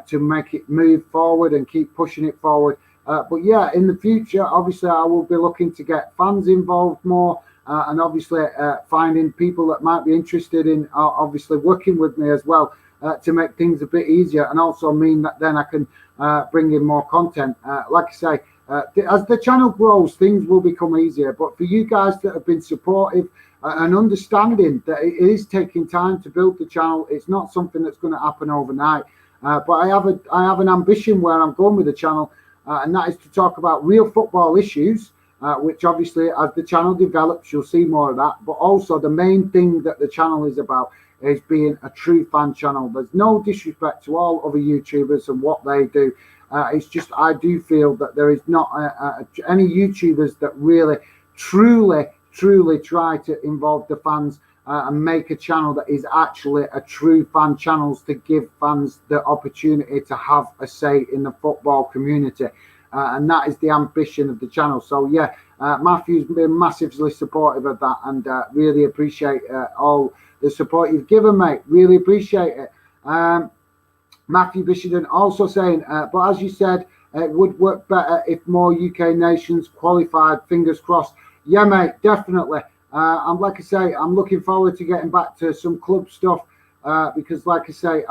to make it move forward and keep pushing it forward. But yeah, in the future, obviously, I will be looking to get fans involved more. And obviously finding people that might be interested in obviously working with me as well to make things a bit easier and also mean that then I can bring in more content. Like I say, as the channel grows, things will become easier. But for you guys that have been supportive and understanding that it is taking time to build the channel, it's not something that's going to happen overnight. But I have an ambition where I'm going with the channel, and that is to talk about real football issues. Which obviously, as the channel develops, you'll see more of that. But also, the main thing that the channel is about is being a true fan channel. There's no disrespect to all other YouTubers and what they do. It's just I do feel that there is not any YouTubers that really, truly try to involve the fans and make a channel that is actually a true fan channel to give fans the opportunity to have a say in the football community. And that is the ambition of the channel. So yeah, Matthew's been massively supportive of that, and really appreciate all the support you've given, mate. Really appreciate it. Matthew Bishop also saying, but as you said, it would work better if more UK nations qualified. Fingers crossed. Yeah, mate, definitely. And like I say, I'm looking forward to getting back to some club stuff because, like I say,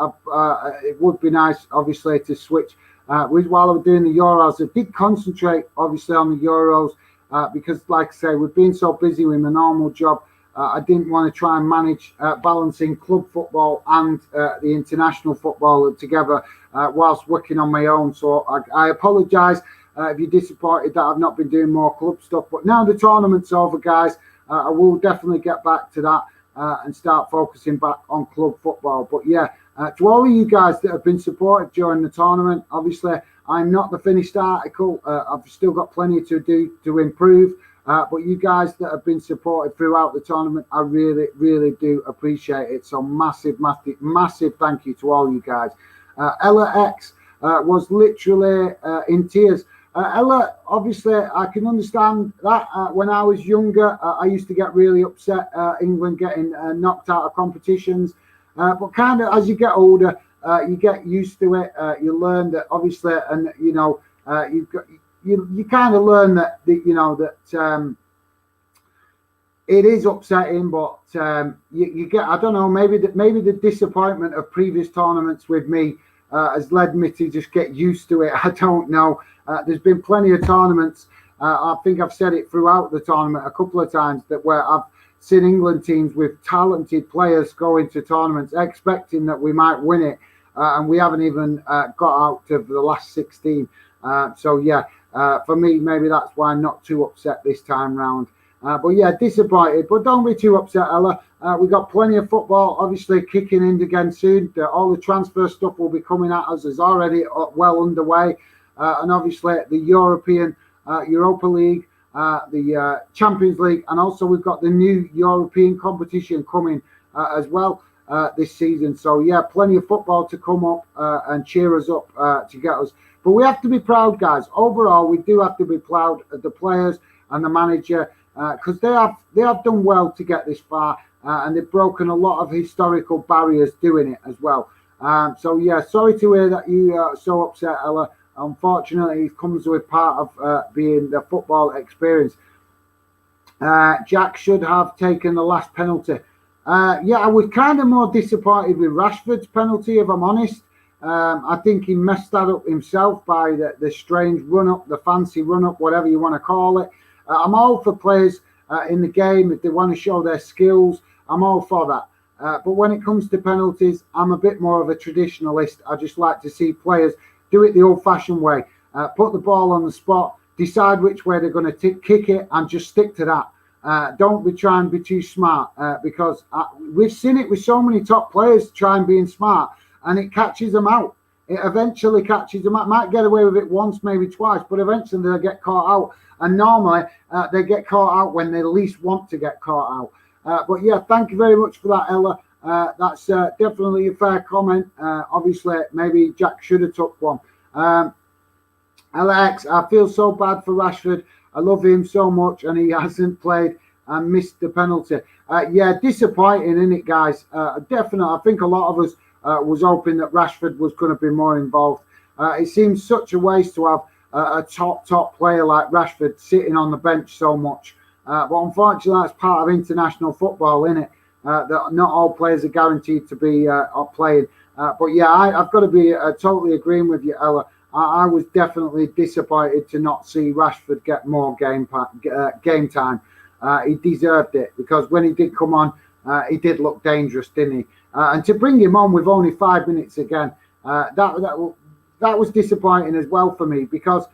it would be nice, obviously, to switch. While I was doing the Euros, I did concentrate, obviously, on the Euros because, like I say, we've been so busy with my normal job. I didn't want to try and manage balancing club football and the international football together whilst working on my own. So I apologise if you're disappointed that I've not been doing more club stuff. But now the tournament's over, guys, I will definitely get back to that and start focusing back on club football. But yeah, to all of you guys that have been supportive during the tournament, obviously I'm not the finished article. I've still got plenty to do to improve. But you guys that have been supported throughout the tournament, I really, really do appreciate it. So massive thank you to all you guys. Ella X was literally in tears. Ella, obviously, I can understand that. When I was younger, I used to get really upset England getting knocked out of competitions. But kind of as you get older, you get used to it. You learn that, obviously, and you know, you kind of learn that it is upsetting, but you get, I don't know, maybe the disappointment of previous tournaments with me has led me to just get used to it. I don't know. There's been plenty of tournaments. I think I've said it throughout the tournament a couple of times that where I've seen England teams with talented players go into tournaments expecting that we might win it, and we haven't even got out of the last 16. So yeah, for me, maybe that's why I'm not too upset this time round. But yeah, disappointed. But don't be too upset, Ella. We've got plenty of football, obviously, kicking in again soon. All the transfer stuff will be coming at us, is already well underway. And obviously, the European Europa League, the Champions League, and also we've got the new European competition coming as well this season. So yeah, plenty of football to come up and cheer us up to get us. But we have to be proud, guys. Overall, we do have to be proud of the players and the manager because they have done well to get this far, and they've broken a lot of historical barriers doing it as well. So yeah, sorry to hear that you are so upset, Ella. Unfortunately, it comes with part of being the football experience. Jack should have taken the last penalty. Yeah, I was kind of more disappointed with Rashford's penalty, if I'm honest. I think he messed that up himself by the strange run-up, the fancy run-up, whatever you want to call it. I'm all for players in the game. If they want to show their skills, I'm all for that. But when it comes to penalties, I'm a bit more of a traditionalist. I just like to see players do it the old-fashioned way. Put the ball on the spot, decide which way they're going to kick it, and just stick to that. Don't be trying to be too smart because we've seen it with so many top players trying being smart, and it catches them out. It eventually catches them out. Might get away with it once, maybe twice, but eventually they'll get caught out. And normally they get caught out when they least want to get caught out. But yeah, thank you very much for that, Ella. That's definitely a fair comment. Obviously, maybe Jack should have took one. Alex, I feel so bad for Rashford. I love him so much, and he hasn't played and missed the penalty. Yeah, disappointing, isn't it, guys? Definitely. I think a lot of us was hoping that Rashford was going to be more involved. It seems such a waste to have a top player like Rashford sitting on the bench so much. But unfortunately, that's part of international football, isn't it? That not all players are guaranteed to be playing. But yeah, I've got to be totally agreeing with you, Ella. I was definitely disappointed to not see Rashford get more game time. He deserved it because when he did come on, he did look dangerous, didn't he? And to bring him on with only 5 minutes again, that was disappointing as well for me because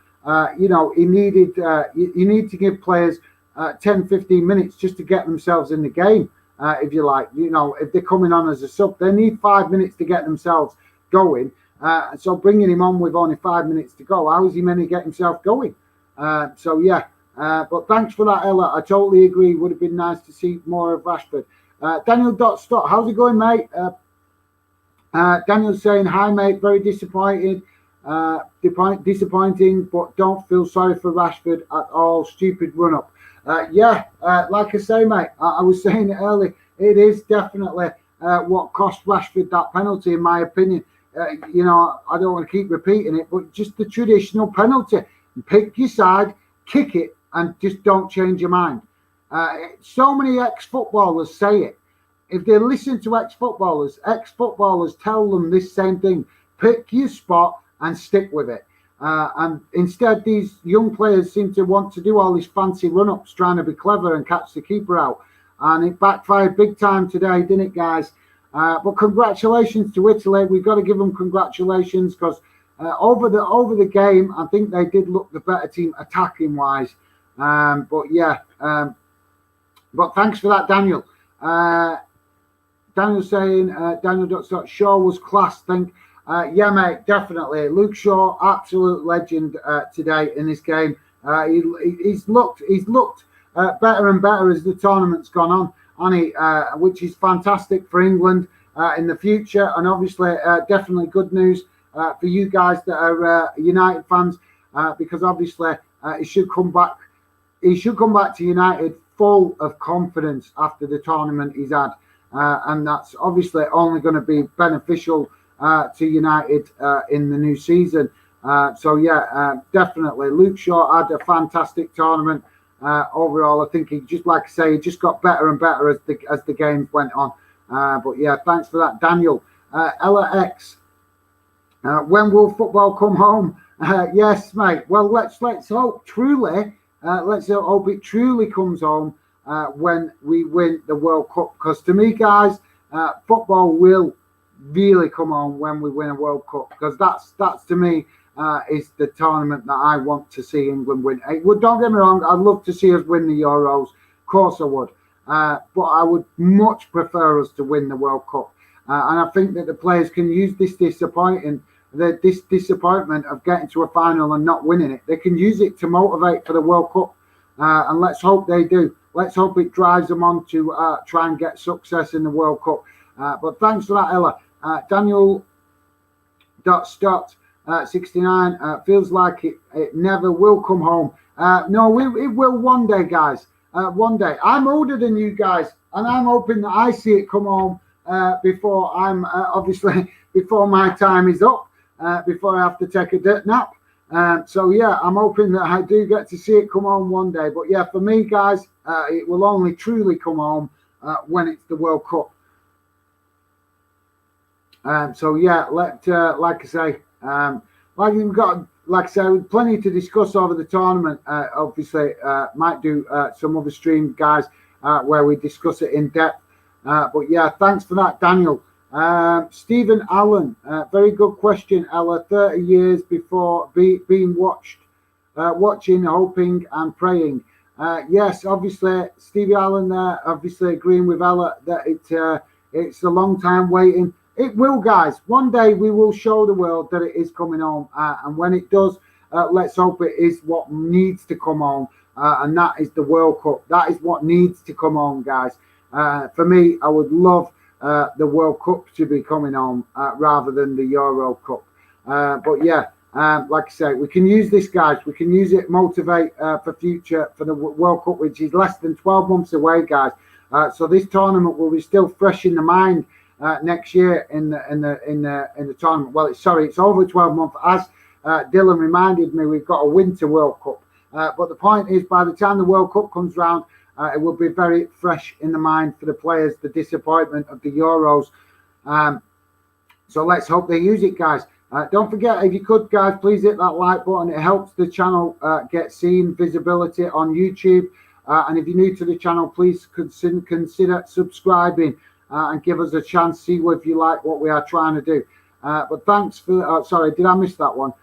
he needed you need to give players 10-15 minutes just to get themselves in the game. If you like, if they're coming on as a sub, they need 5 minutes to get themselves going. So bringing him on with only 5 minutes to go, how is he meant to get himself going? So yeah, but thanks for that, Ella. I totally agree. Would have been nice to see more of Rashford. Daniel.Stott, how's it going, mate? Daniel's saying, hi, mate, very disappointed. Disappointing, but don't feel sorry for Rashford at all. Stupid run-up. Like I say, mate, I was saying it earlier, it is definitely what cost Rashford that penalty, in my opinion. I don't want to keep repeating it, but just the traditional penalty. Pick your side, kick it, and just don't change your mind. So many ex-footballers say it. If they listen to ex-footballers tell them this same thing. Pick your spot and stick with it. And instead, these young players seem to want to do all these fancy run-ups, trying to be clever and catch the keeper out. And it backfired big time today, didn't it, guys? But congratulations to Italy. We've got to give them congratulations because over the game, I think they did look the better team attacking-wise. But thanks for that, Daniel. Daniel saying, Daniel.Stott, Shaw was class, think. Yeah, mate, definitely. Luke Shaw, absolute legend today in this game. He's looked better and better as the tournament's gone on, which is fantastic for England in the future. And obviously, definitely good news for you guys that are United fans, because obviously he should come back. He should come back to United full of confidence after the tournament he's had, and that's obviously only going to be beneficial to United in the new season. Definitely. Luke Shaw had a fantastic tournament overall. I think he just got better and better as the games went on. Thanks for that, Daniel. Ella X, when will football come home? Yes, mate. Well, let's hope truly. Let's hope it truly comes home when we win the World Cup. Because to me, guys, football will really come on when we win a World Cup, because that's to me is the tournament that I want to see England win. Don't get me wrong, I'd love to see us win the Euros, of course I would, but I would much prefer us to win the World Cup, and I think that the players can use this disappointment of getting to a final and not winning it. They can use it to motivate for the World Cup, and let's hope they do. Let's hope it drives them on to try and get success in the World Cup. But thanks for that, Ella. Daniel.Stott 69 feels like it never will come home. No, it will one day, guys. One day. I'm older than you guys, and I'm hoping that I see it come home before I'm obviously before my time is up, before I have to take a dirt nap. I'm hoping that I do get to see it come home one day. But yeah, for me, guys, it will only truly come home when it's the World Cup. Like I say, plenty to discuss over the tournament. Obviously, might do some other stream, guys, where we discuss it in depth. Thanks for that, Daniel. Stephen Allen, very good question, Ella. 30 years before being watching, hoping and praying. Yes, obviously, Stevie Allen there, obviously agreeing with Ella that it's a long time waiting. It will, guys. One day we will show the world that it is coming home. And when it does, let's hope it is what needs to come home. And that is the World Cup. That is what needs to come home, guys. For me, I would love the World Cup to be coming home rather than the Euro Cup. Like I say, we can use this, guys. We can use it, motivate for future for the World Cup, which is less than 12 months away, guys. So this tournament will be still fresh in the mind next year in the tournament. Well, it's over 12 months. As Dylan reminded me, we've got a Winter World Cup. But the point is, by the time the World Cup comes round, it will be very fresh in the mind for the players, the disappointment of the Euros. So let's hope they use it, guys. Don't forget, if you could, guys, please hit that like button. It helps the channel get seen, visibility on YouTube. And if you're new to the channel, please consider subscribing and give us a chance, see if you like what we are trying to do. But thanks for, sorry, did I miss that one?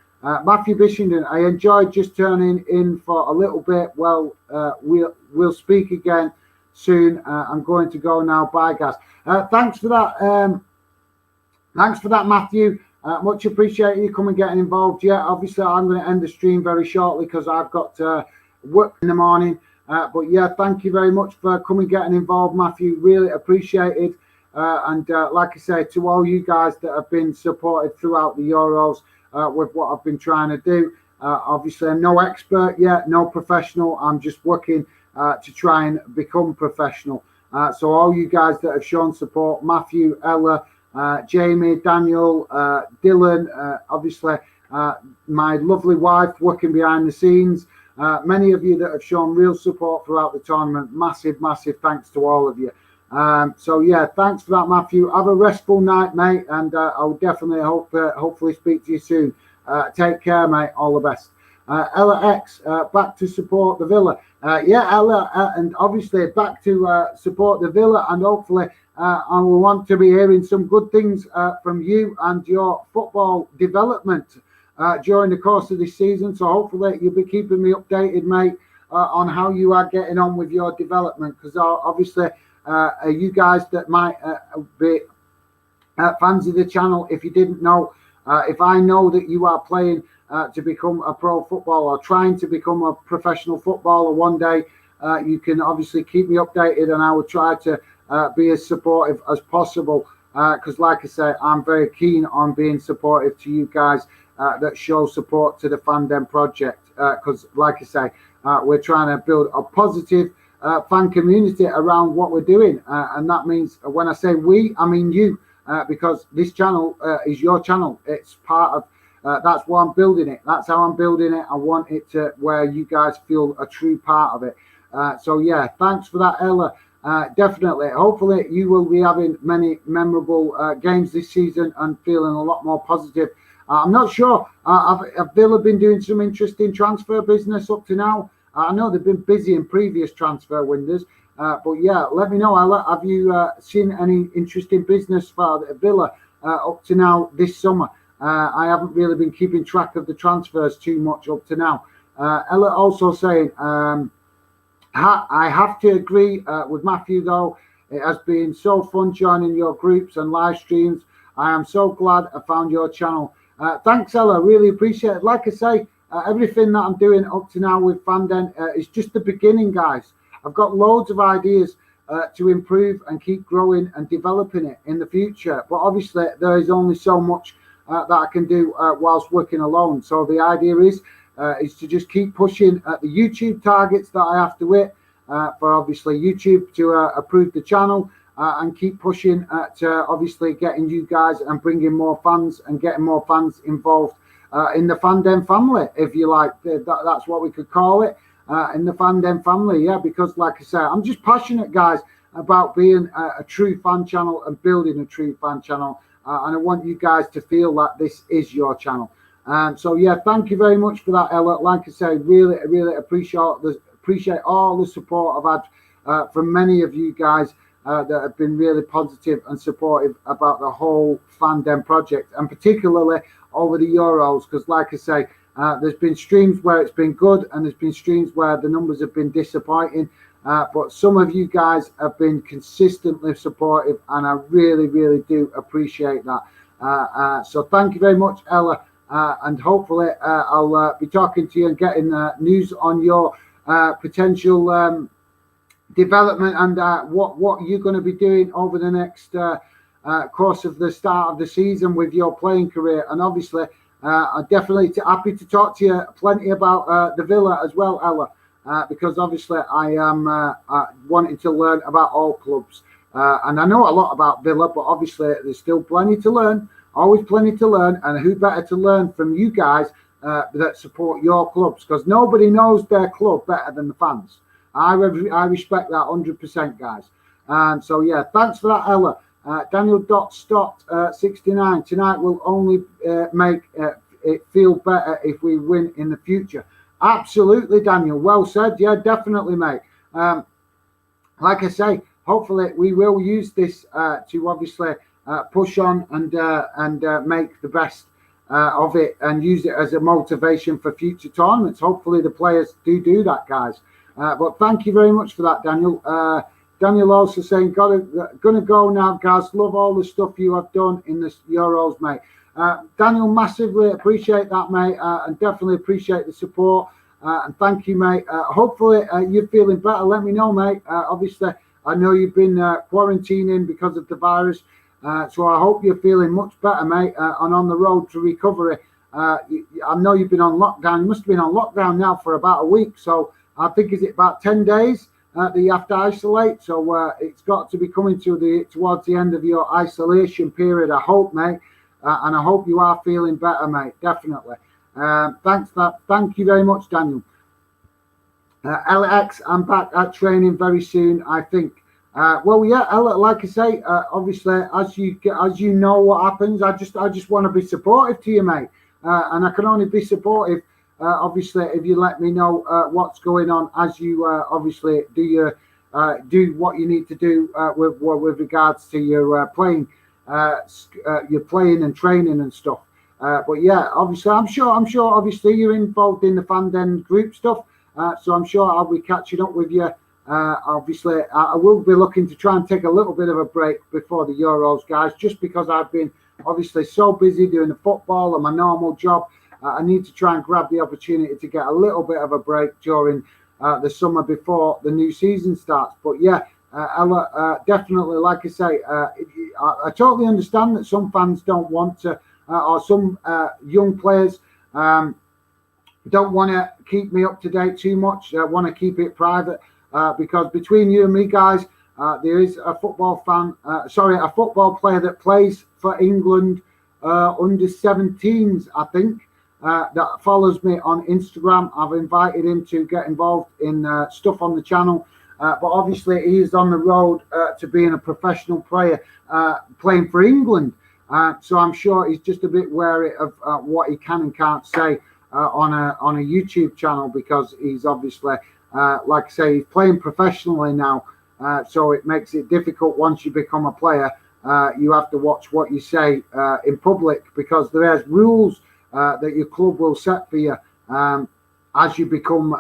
Matthew Bishington, I enjoyed just turning in for a little bit. Well, we'll speak again soon. I'm going to go now. Bye, guys. Thanks for that. Thanks for that, Matthew. Much appreciate you coming and getting involved. Yeah, obviously I'm going to end the stream very shortly because I've got work in the morning. But yeah, thank you very much for coming, getting involved, Matthew. Really appreciated. And like I say, to all you guys that have been supported throughout the Euros with what I've been trying to do. Obviously, I'm no expert yet, no professional. I'm just working to try and become professional. So all you guys that have shown support, Matthew, Ella, Jamie, Daniel, Dylan, obviously my lovely wife working behind the scenes, many of you that have shown real support throughout the tournament. Massive thanks to all of you. So yeah, thanks for that, Matthew. Have a restful night, mate, and I'll definitely hopefully speak to you soon. Take care, mate. All the best. Ella X, back to support the Villa. Yeah, Ella, and obviously back to support the Villa, and hopefully I will want to be hearing some good things from you and your football development during the course of this season. So hopefully you'll be keeping me updated, mate, on how you are getting on with your development, because obviously you guys that might be fans of the channel, if you didn't know, if I know that you are playing to become a pro footballer or trying to become a professional footballer one day, you can obviously keep me updated, and I will try to be as supportive as possible, because like I say, I'm very keen on being supportive to you guys that show support to the Fandom project, because like I say, we're trying to build a positive fan community around what we're doing, and that means when I say we, I mean you, because this channel is your channel. It's part of that's why I'm building it. That's how I'm building it. I want it to where you guys feel a true part of it. So yeah, thanks for that, Ella. Definitely. Hopefully you will be having many memorable games this season and feeling a lot more positive. I'm not sure. Have Villa been doing some interesting transfer business up to now? I know they've been busy in previous transfer windows, but yeah, let me know, Ella. Have you seen any interesting business for Villa up to now this summer? I haven't really been keeping track of the transfers too much up to now. Ella also saying, I have to agree with Matthew, though. It has been so fun joining your groups and live streams. I am so glad I found your channel. Thanks, Ella. Really appreciate it. Like I say, everything that I'm doing up to now with Fandom is just the beginning, guys. I've got loads of ideas to improve and keep growing and developing it in the future. But obviously, there is only so much that I can do whilst working alone. So the idea is to just keep pushing at the YouTube targets that I have to hit for obviously YouTube to approve the channel, and keep pushing to obviously getting you guys and bringing more fans and getting more fans involved in the Fandom family, if you like. That's what we could call it, in the Fandom family. Yeah, because like I say, I'm just passionate, guys, about being a true fan channel and building a true fan channel. And I want you guys to feel that this is your channel. So yeah, thank you very much for that, Ella. Like I say, really appreciate all the support I've had from many of you guys that have been really positive and supportive about the whole Fandom project, and particularly over the Euros, because like I say, there's been streams where it's been good and there's been streams where the numbers have been disappointing. But some of you guys have been consistently supportive, and I really do appreciate that. So thank you very much, Ella, and hopefully I'll be talking to you and getting news on your potential development and what you're going to be doing over the next course of the start of the season with your playing career. And obviously, I'm definitely happy to talk to you plenty about the Villa as well, Ella. Because obviously I am wanting to learn about all clubs. And I know a lot about Villa, but obviously there's still plenty to learn, always plenty to learn. And who better to learn from you guys that support your clubs? Because nobody knows their club better than the fans. I respect that 100%, guys. So yeah, thanks for that, Ella. Daniel.Stott69. Tonight will only make it feel better if we win in the future. Absolutely, Daniel. Well said. Yeah, definitely, mate. Like I say, hopefully we will use this to obviously push on and make the best of it and use it as a motivation for future tournaments. Hopefully the players do that, guys. But thank you very much for that, Daniel. Daniel also saying, gonna go now, guys. Love all the stuff you have done in the Euros, mate. Daniel, massively appreciate that, mate, and definitely appreciate the support. And thank you, mate. Hopefully you're feeling better. Let me know, mate. Obviously, I know you've been quarantining because of the virus. So I hope you're feeling much better, mate, and on the road to recovery. I know you've been on lockdown. You must have been on lockdown now for about a week. So I think, is it about 10 days that you have to isolate? So it's got to be coming towards the end of your isolation period, I hope, mate. And I hope you are feeling better, mate. Definitely. Thanks for that. Thank you very much, Daniel. LX, I'm back at training very soon, I think. Well, yeah, Ella, like I say, obviously, as you know what happens, I just want to be supportive to you, mate. And I can only be supportive, obviously, if you let me know what's going on as you obviously do what you need to do with regards to your playing and training and stuff. But yeah, obviously, I'm sure. Obviously, you're involved in the fan den group stuff, so I'm sure I'll be catching up with you. Obviously, I will be looking to try and take a little bit of a break before the Euros, guys, just because I've been obviously so busy doing the football and my normal job. I need to try and grab the opportunity to get a little bit of a break during the summer before the new season starts. But yeah, Ella, definitely, like I say, I totally understand that some fans don't want to, or some young players don't want to keep me up to date too much, want to keep it private. Because between you and me, guys, there is a football player that plays for England under 17s, I think, that follows me on Instagram. I've invited him to get involved in stuff on the channel, but obviously he is on the road to being a professional player playing for England. So I'm sure he's just a bit wary of what he can and can't say on a YouTube channel, because he's obviously. Like I say, he's playing professionally now, so it makes it difficult once you become a player. You have to watch what you say in public, because there's rules that your club will set for you as you become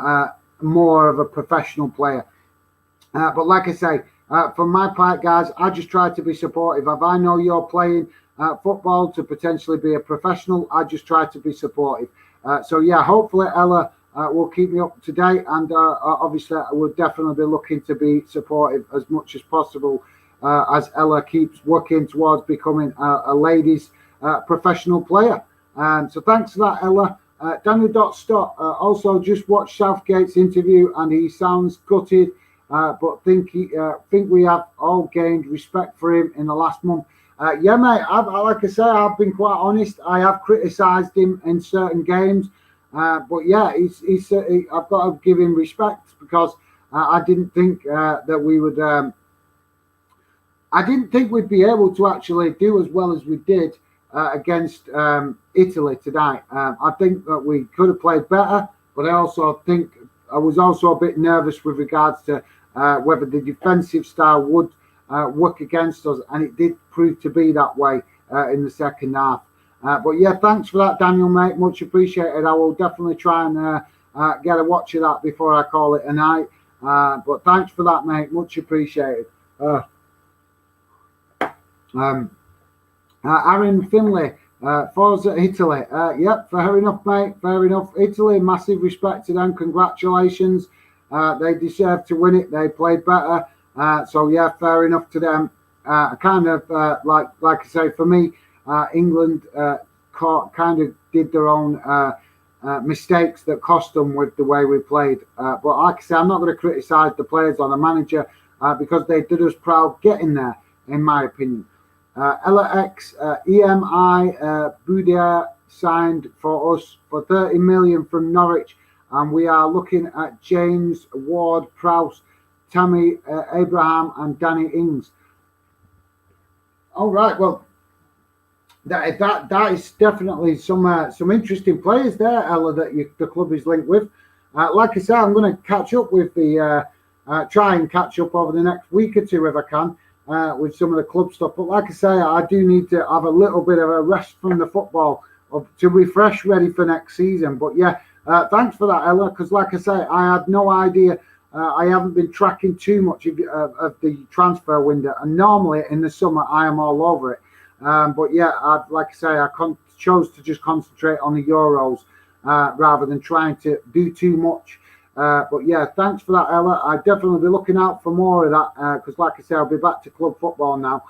more of a professional player. But like I say, for my part, guys, I just try to be supportive. If I know you're playing football to potentially be a professional, I just try to be supportive. So yeah, hopefully Ella will keep me up to date, and obviously I would definitely be looking to be supportive as much as possible as Ella keeps working towards becoming a ladies professional player. So thanks for that, Ella. Daniel Stott also just watched Southgate's interview, and he sounds gutted, but think we have all gained respect for him in the last month. Yeah, mate, like I say, I've been quite honest. I have criticised him in certain games. But yeah, I've got to give him respect, because I didn't think that we would. I didn't think we'd be able to actually do as well as we did against Italy tonight. I think that we could have played better, but I also think I was also a bit nervous with regards to whether the defensive style would work against us, and it did prove to be that way in the second half. But yeah, thanks for that, Daniel, mate. Much appreciated. I will definitely try and get a watch of that before I call it a night. But thanks for that, mate. Much appreciated. Aaron Finlay, Forza Italy. Yep, fair enough, mate. Fair enough. Italy, massive respect to them. Congratulations. They deserve to win it. They played better. So yeah, fair enough to them. Kind of like I say, for me, England kind of did their own mistakes that cost them with the way we played. But like I say, I'm not going to criticise the players or the manager because they did us proud getting there, in my opinion. Ella X, EMI Boudier signed for us for 30 million from Norwich, and we are looking at James Ward-Prowse, Tammy Abraham, and Danny Ings. All right, well. That is definitely some interesting players there, Ella, that the club is linked with. Like I said, I'm going to catch up with try and catch up over the next week or two if I can with some of the club stuff. But like I say, I do need to have a little bit of a rest from the football to refresh, ready for next season. But yeah, thanks for that, Ella, because like I say, I had no idea. I haven't been tracking too much of the transfer window, and normally in the summer I am all over it. But yeah, like I say, I chose to just concentrate on the Euros rather than trying to do too much. But yeah, thanks for that, Ella. I'll definitely be looking out for more of that because, like I say, I'll be back to club football now.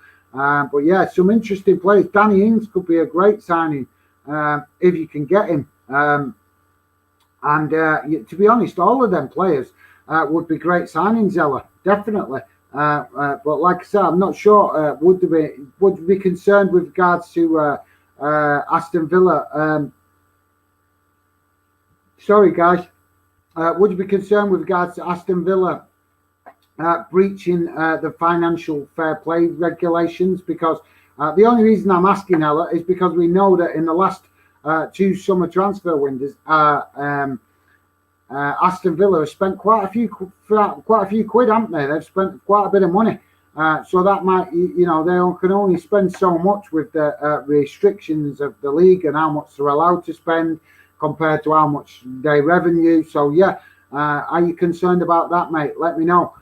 But yeah, some interesting players. Danny Ings could be a great signing if you can get him. And to be honest, all of them players would be great signings, Ella, definitely. But like I said, I'm not sure. Would you be concerned with regards to Aston Villa? Sorry, guys. Would you be concerned with regards to Aston Villa breaching the financial fair play regulations? Because the only reason I'm asking, Ella, is because we know that in the last 2 summer transfer windows, Aston Villa have spent quite a few quid, haven't they? They've spent quite a bit of money. So that might, they can only spend so much with the restrictions of the league and how much they're allowed to spend compared to how much they revenue. So yeah, are you concerned about that, mate? Let me know.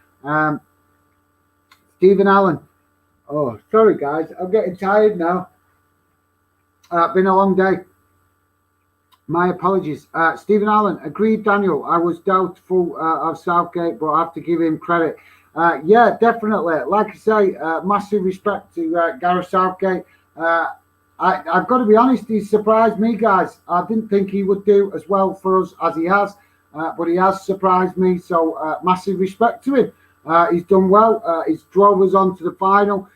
Stephen Allen. Oh, sorry guys, I'm getting tired now. Been a long day. My apologies. Stephen Allen, agreed, Daniel. I was doubtful of Southgate, but I have to give him credit. Yeah, definitely. Like I say, massive respect to Gareth Southgate. I've got to be honest, he's surprised me, guys. I didn't think he would do as well for us as he has, but he has surprised me. So massive respect to him. He's done well. He's drove us on to the final.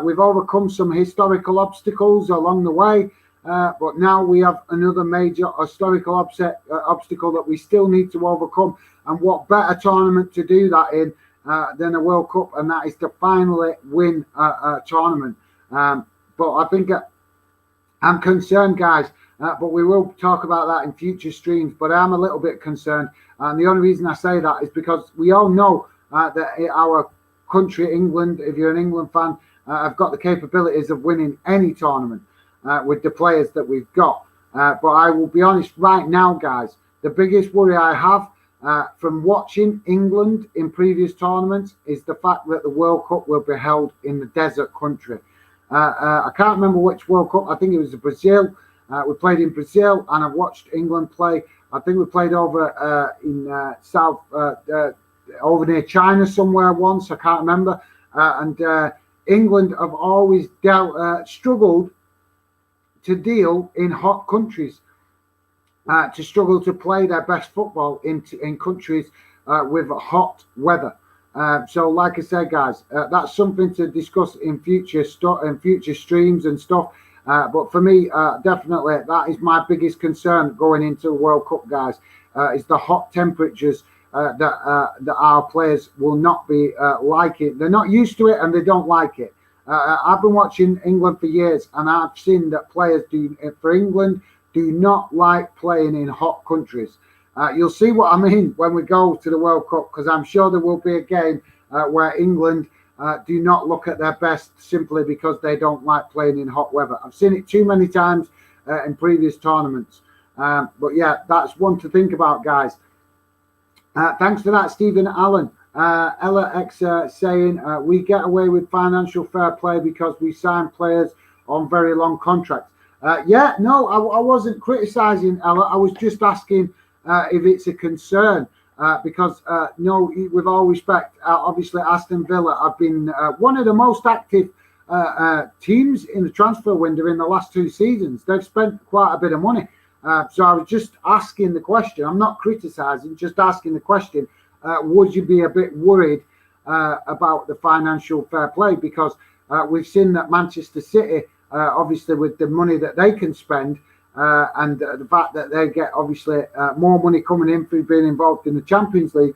We've overcome some historical obstacles along the way. But now we have another major historical obstacle that we still need to overcome. And what better tournament to do that in than a World Cup, and that is to finally win a tournament. But I think I'm concerned, guys, but we will talk about that in future streams. But I'm a little bit concerned. And the only reason I say that is because we all know that our country, England, if you're an England fan, have got the capabilities of winning any tournament with the players that we've got. But I will be honest right now, guys, the biggest worry I have from watching England in previous tournaments is the fact that the World Cup will be held in the desert country. I can't remember which World Cup. I think it was Brazil. We played in Brazil, and I've watched England play. I think we played over in over near China somewhere once. I can't remember. And England have always struggled to deal in hot countries, to struggle to play their best football in countries with hot weather. So, like I said, guys, that's something to discuss in future streams and stuff. But for me, definitely, that is my biggest concern going into the World Cup, guys. Is the hot temperatures that our players will not be liking. They're not used to it, and they don't like it. I've been watching England for years, and I've seen that players for England do not like playing in hot countries. You'll see what I mean when we go to the World Cup, because I'm sure there will be a game where England do not look at their best simply because they don't like playing in hot weather. I've seen it too many times in previous tournaments. But yeah, that's one to think about, guys. Thanks for that, Stephen Allen. Ella X saying we get away with financial fair play because we sign players on very long contracts. Yeah, no, I wasn't criticising Ella. I was just asking if it's a concern because, no, with all respect, obviously Aston Villa have been one of the most active teams in the transfer window in the last 2 seasons. They've spent quite a bit of money. So I was just asking the question. I'm not criticising, just asking the question. Would you be a bit worried about the financial fair play? Because we've seen that Manchester City, obviously with the money that they can spend and the fact that they get obviously more money coming in through being involved in the Champions League,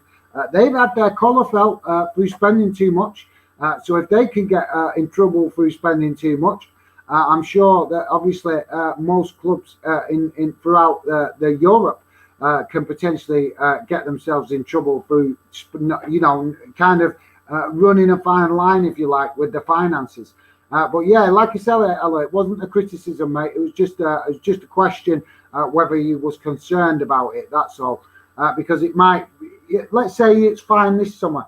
they've had their collar felt through spending too much. So if they can get in trouble through spending too much, I'm sure that obviously most clubs in throughout the Europe can potentially get themselves in trouble through, kind of running a fine line, if you like, with the finances. But yeah, like I said, Ella, it wasn't a criticism, mate. It was just a question whether you was concerned about it. That's all. Because it might, let's say it's fine this summer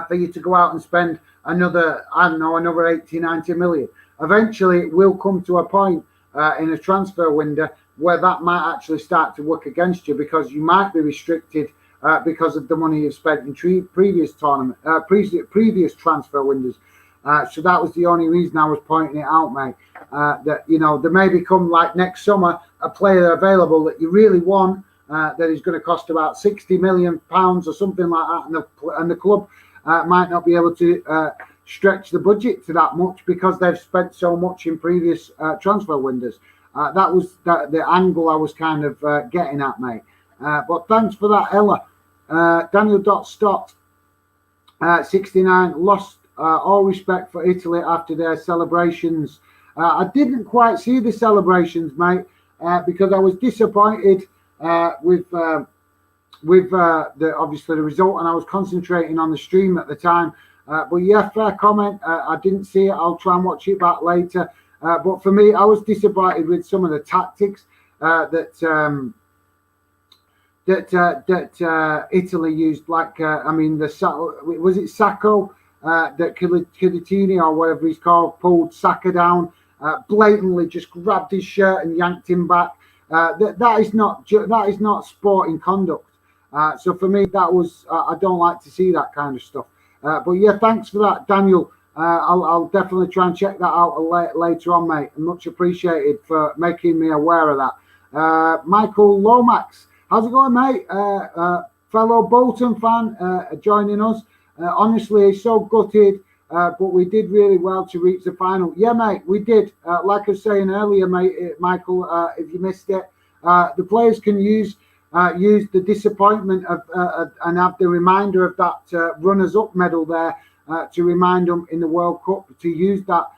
for you to go out and spend another 80, 90 million. Eventually, it will come to a point in a transfer window where that might actually start to work against you, because you might be restricted because of the money you've spent in previous tournament, previous transfer windows. So that was the only reason I was pointing it out, mate. That, you know, there may become, like next summer, a player available that you really want that is going to cost about £60 million or something like that, and the club might not be able to stretch the budget to that much because they've spent so much in previous transfer windows. That was the angle I was kind of getting at, mate. But thanks for that, Ella. Daniel.Stott, 69, lost all respect for Italy after their celebrations. I didn't quite see the celebrations, mate, because I was disappointed with obviously the result, and I was concentrating on the stream at the time. But yeah, fair comment. I didn't see it. I'll try and watch it back later. But for me, I was disappointed with some of the tactics that Italy used. Like, I mean, was it Sacco that Chiellini or whatever he's called pulled Saka down, blatantly just grabbed his shirt and yanked him back. That is not sporting conduct. So for me, that was I don't like to see that kind of stuff. But yeah, thanks for that, Daniel. I'll definitely try and check that out later on, mate. Much appreciated for making me aware of that. Michael Lomax, how's it going, mate? Fellow Bolton fan joining us. Honestly, so gutted, but we did really well to reach the final. Yeah, mate, we did. Like I was saying earlier, mate, Michael, if you missed it, the players can use the disappointment of and have the reminder of that runners-up medal there to remind them in the World Cup to use that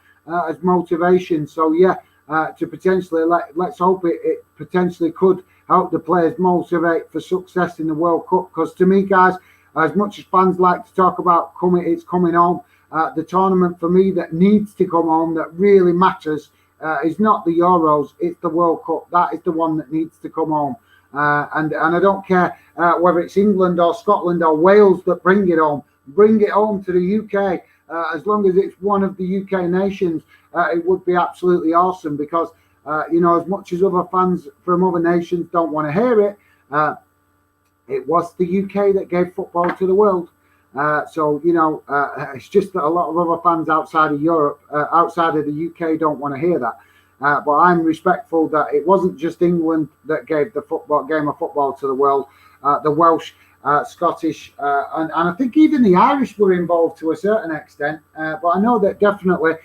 as motivation. So yeah, to potentially let's hope it potentially could help the players motivate for success in the World Cup. Because to me, guys, as much as fans like to talk about it's coming home, the tournament for me that needs to come home, that really matters, is not the Euros, it's the World Cup. That is the one that needs to come home. And I don't care whether it's England or Scotland or Wales that bring it home. Bring it home to the UK. As long as it's one of the UK nations, it would be absolutely awesome. Because you know, as much as other fans from other nations don't want to hear it, it was the UK that gave football to the world. So you know, it's just that a lot of other fans outside of Europe, outside of the UK, don't want to hear that. But I'm respectful that it wasn't just England that gave the game of football to the world. The Welsh, Scottish, and I think even the Irish were involved to a certain extent. But I know that definitely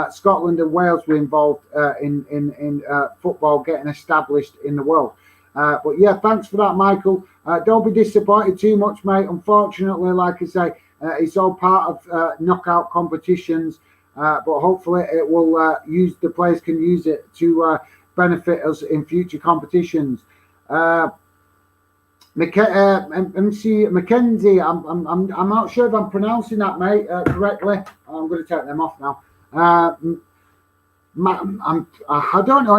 Scotland and Wales were involved in football getting established in the world. But yeah, thanks for that, Michael. Don't be disappointed too much, mate. Unfortunately, like I say, it's all part of knockout competitions. But hopefully it will the players can use it to benefit us in future competitions. Mackenzie, I'm not sure if I'm pronouncing that, mate, correctly. I'm going to take them off now. I don't know.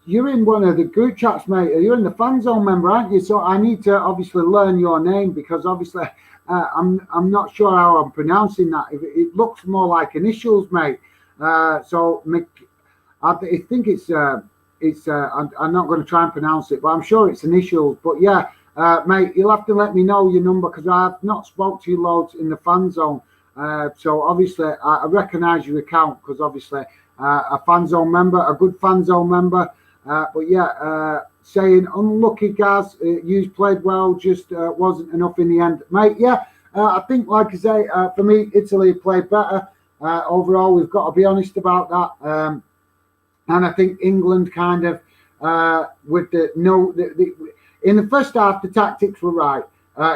You're in one of the group chats, mate. You're in the fan zone member, aren't you? So I need to obviously learn your name, because obviously I'm not sure how I'm pronouncing that. It looks more like initials, mate. So I think it's I'm not going to try and pronounce it, but I'm sure it's initials. But yeah, mate, you'll have to let me know your number, because I've not spoke to you loads in the fan zone. So obviously I recognise your account, because obviously a fan zone member, a good fan zone member. But yeah, saying unlucky, Gaz, you played well, just wasn't enough in the end, mate. Yeah, I think, like I say, for me, Italy played better overall. We've got to be honest about that. And I think England kind of with in the first half the tactics were right.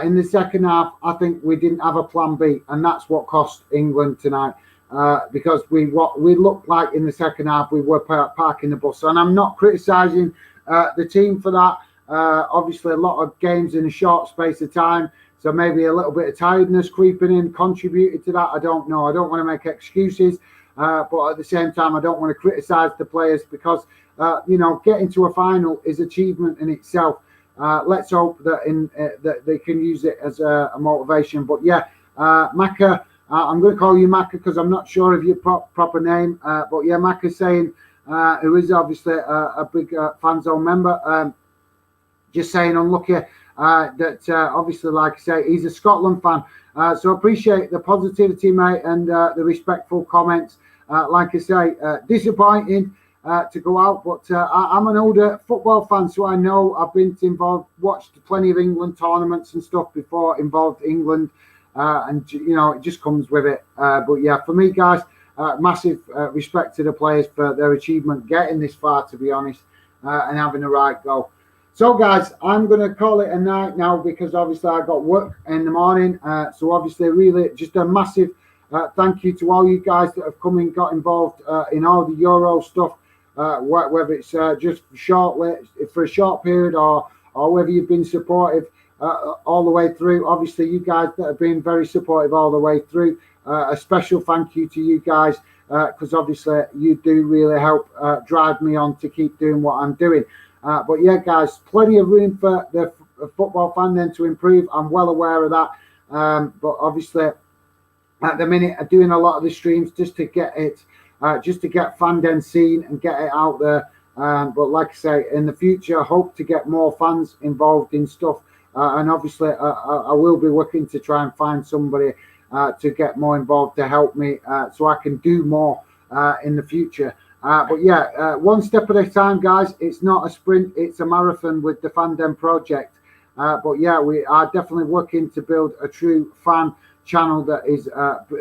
In the second half, I think we didn't have a plan B, and that's what cost England tonight. Because we looked like in the second half we were parking the bus, and I'm not criticising the team for that. Obviously, a lot of games in a short space of time, so maybe a little bit of tiredness creeping in contributed to that. I don't know. I don't want to make excuses, but at the same time, I don't want to criticise the players, because you know, getting to a final is achievement in itself. Let's hope that that they can use it as a motivation. But yeah, Maka. I'm going to call you Maka because I'm not sure of your proper name. But yeah, Maka's saying who is obviously a big fan zone member. Just saying, unlucky that obviously, like I say, he's a Scotland fan. So appreciate the positivity, mate, and the respectful comments. Like I say, disappointing to go out, but I'm an older football fan, so I know I've been involved, watched plenty of England tournaments and stuff before, involved England, and you know, it just comes with it. But yeah, for me, guys, massive respect to the players for their achievement, getting this far, to be honest, and having a right go. So, guys, I'm going to call it a night now because obviously I got work in the morning. So, obviously, really just a massive thank you to all you guys that have come and got involved in all the Euro stuff, whether it's just shortly for a short period or whether you've been supportive all the way through. Obviously, you guys that have been very supportive all the way through. A special thank you to you guys because obviously you do really help drive me on to keep doing what I'm doing. But yeah, guys, plenty of room for the football fan then to improve. I'm well aware of that. But obviously, at the minute, I'm doing a lot of the streams just to get it, just to get Fanden seen and get it out there. But like I say, in the future, I hope to get more fans involved in stuff. And obviously, I will be working to try and find somebody to get more involved to help me so I can do more in the future. But yeah, one step at a time, guys. It's not a sprint, it's a marathon with the Fandom project. But yeah, we are definitely working to build a true fan channel that is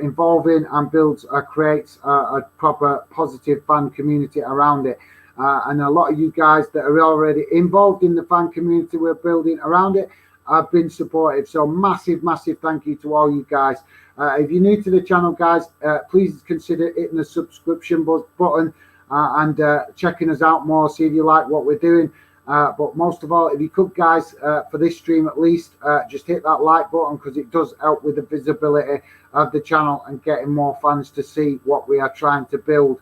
involving and creates a proper positive fan community around it. And a lot of you guys that are already involved in the fan community we're building around it have been supportive. So massive thank you to all you guys. If you're new to the channel, guys, please consider hitting the subscription button and checking us out more, see if you like what we're doing. But most of all, if you could, guys, for this stream at least, just hit that like button because it does help with the visibility of the channel and getting more fans to see what we are trying to build.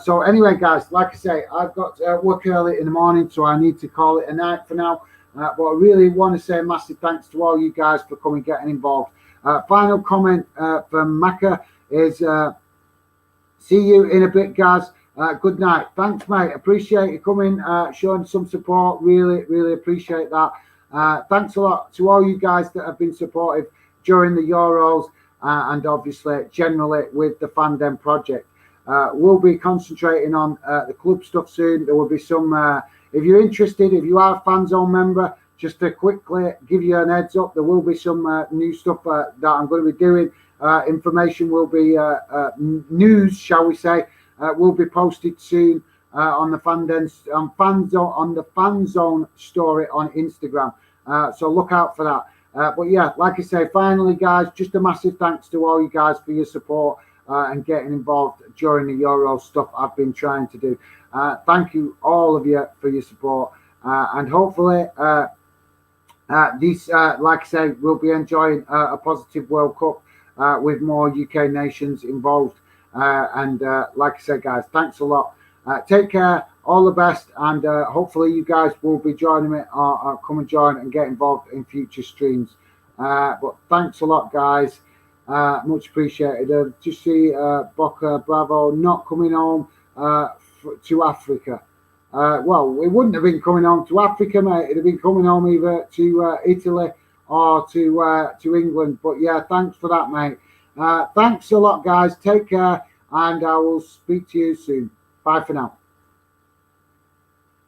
So anyway, guys, like I say, I've got work early in the morning, so I need to call it a night for now. But I really want to say a massive thanks to all you guys for coming, getting involved. Final comment from Maka is, see you in a bit, guys. Good night. Thanks, mate. Appreciate you coming, showing some support. Really appreciate that. Thanks a lot to all you guys that have been supportive during the Euros and obviously generally with the Fandom project. We'll be concentrating on the club stuff soon. There will be some, if you're interested, if you are a fan zone member, just to quickly give you an heads up, there will be some new stuff that I'm going to be doing. Information will be news, shall we say, will be posted soon on the on the fan zone story on Instagram. So look out for that. But yeah, like I say, finally, guys, just a massive thanks to all you guys for your support and getting involved during the Euro stuff I've been trying to do. Thank you, all of you, for your support. And hopefully, this, like I say, we'll be enjoying a positive World Cup with more UK nations involved. And like I said, guys, thanks a lot. Take care, all the best, and hopefully you guys will be joining me or come and join and get involved in future streams. But thanks a lot, guys. Much appreciated. Just see Boca Bravo not coming home to Africa. Well, it wouldn't have been coming home to Africa, mate. It'd have been coming home either to Italy or to England. But yeah, thanks for that, mate. Thanks a lot, guys. Take care, and I will speak to you soon. Bye for now.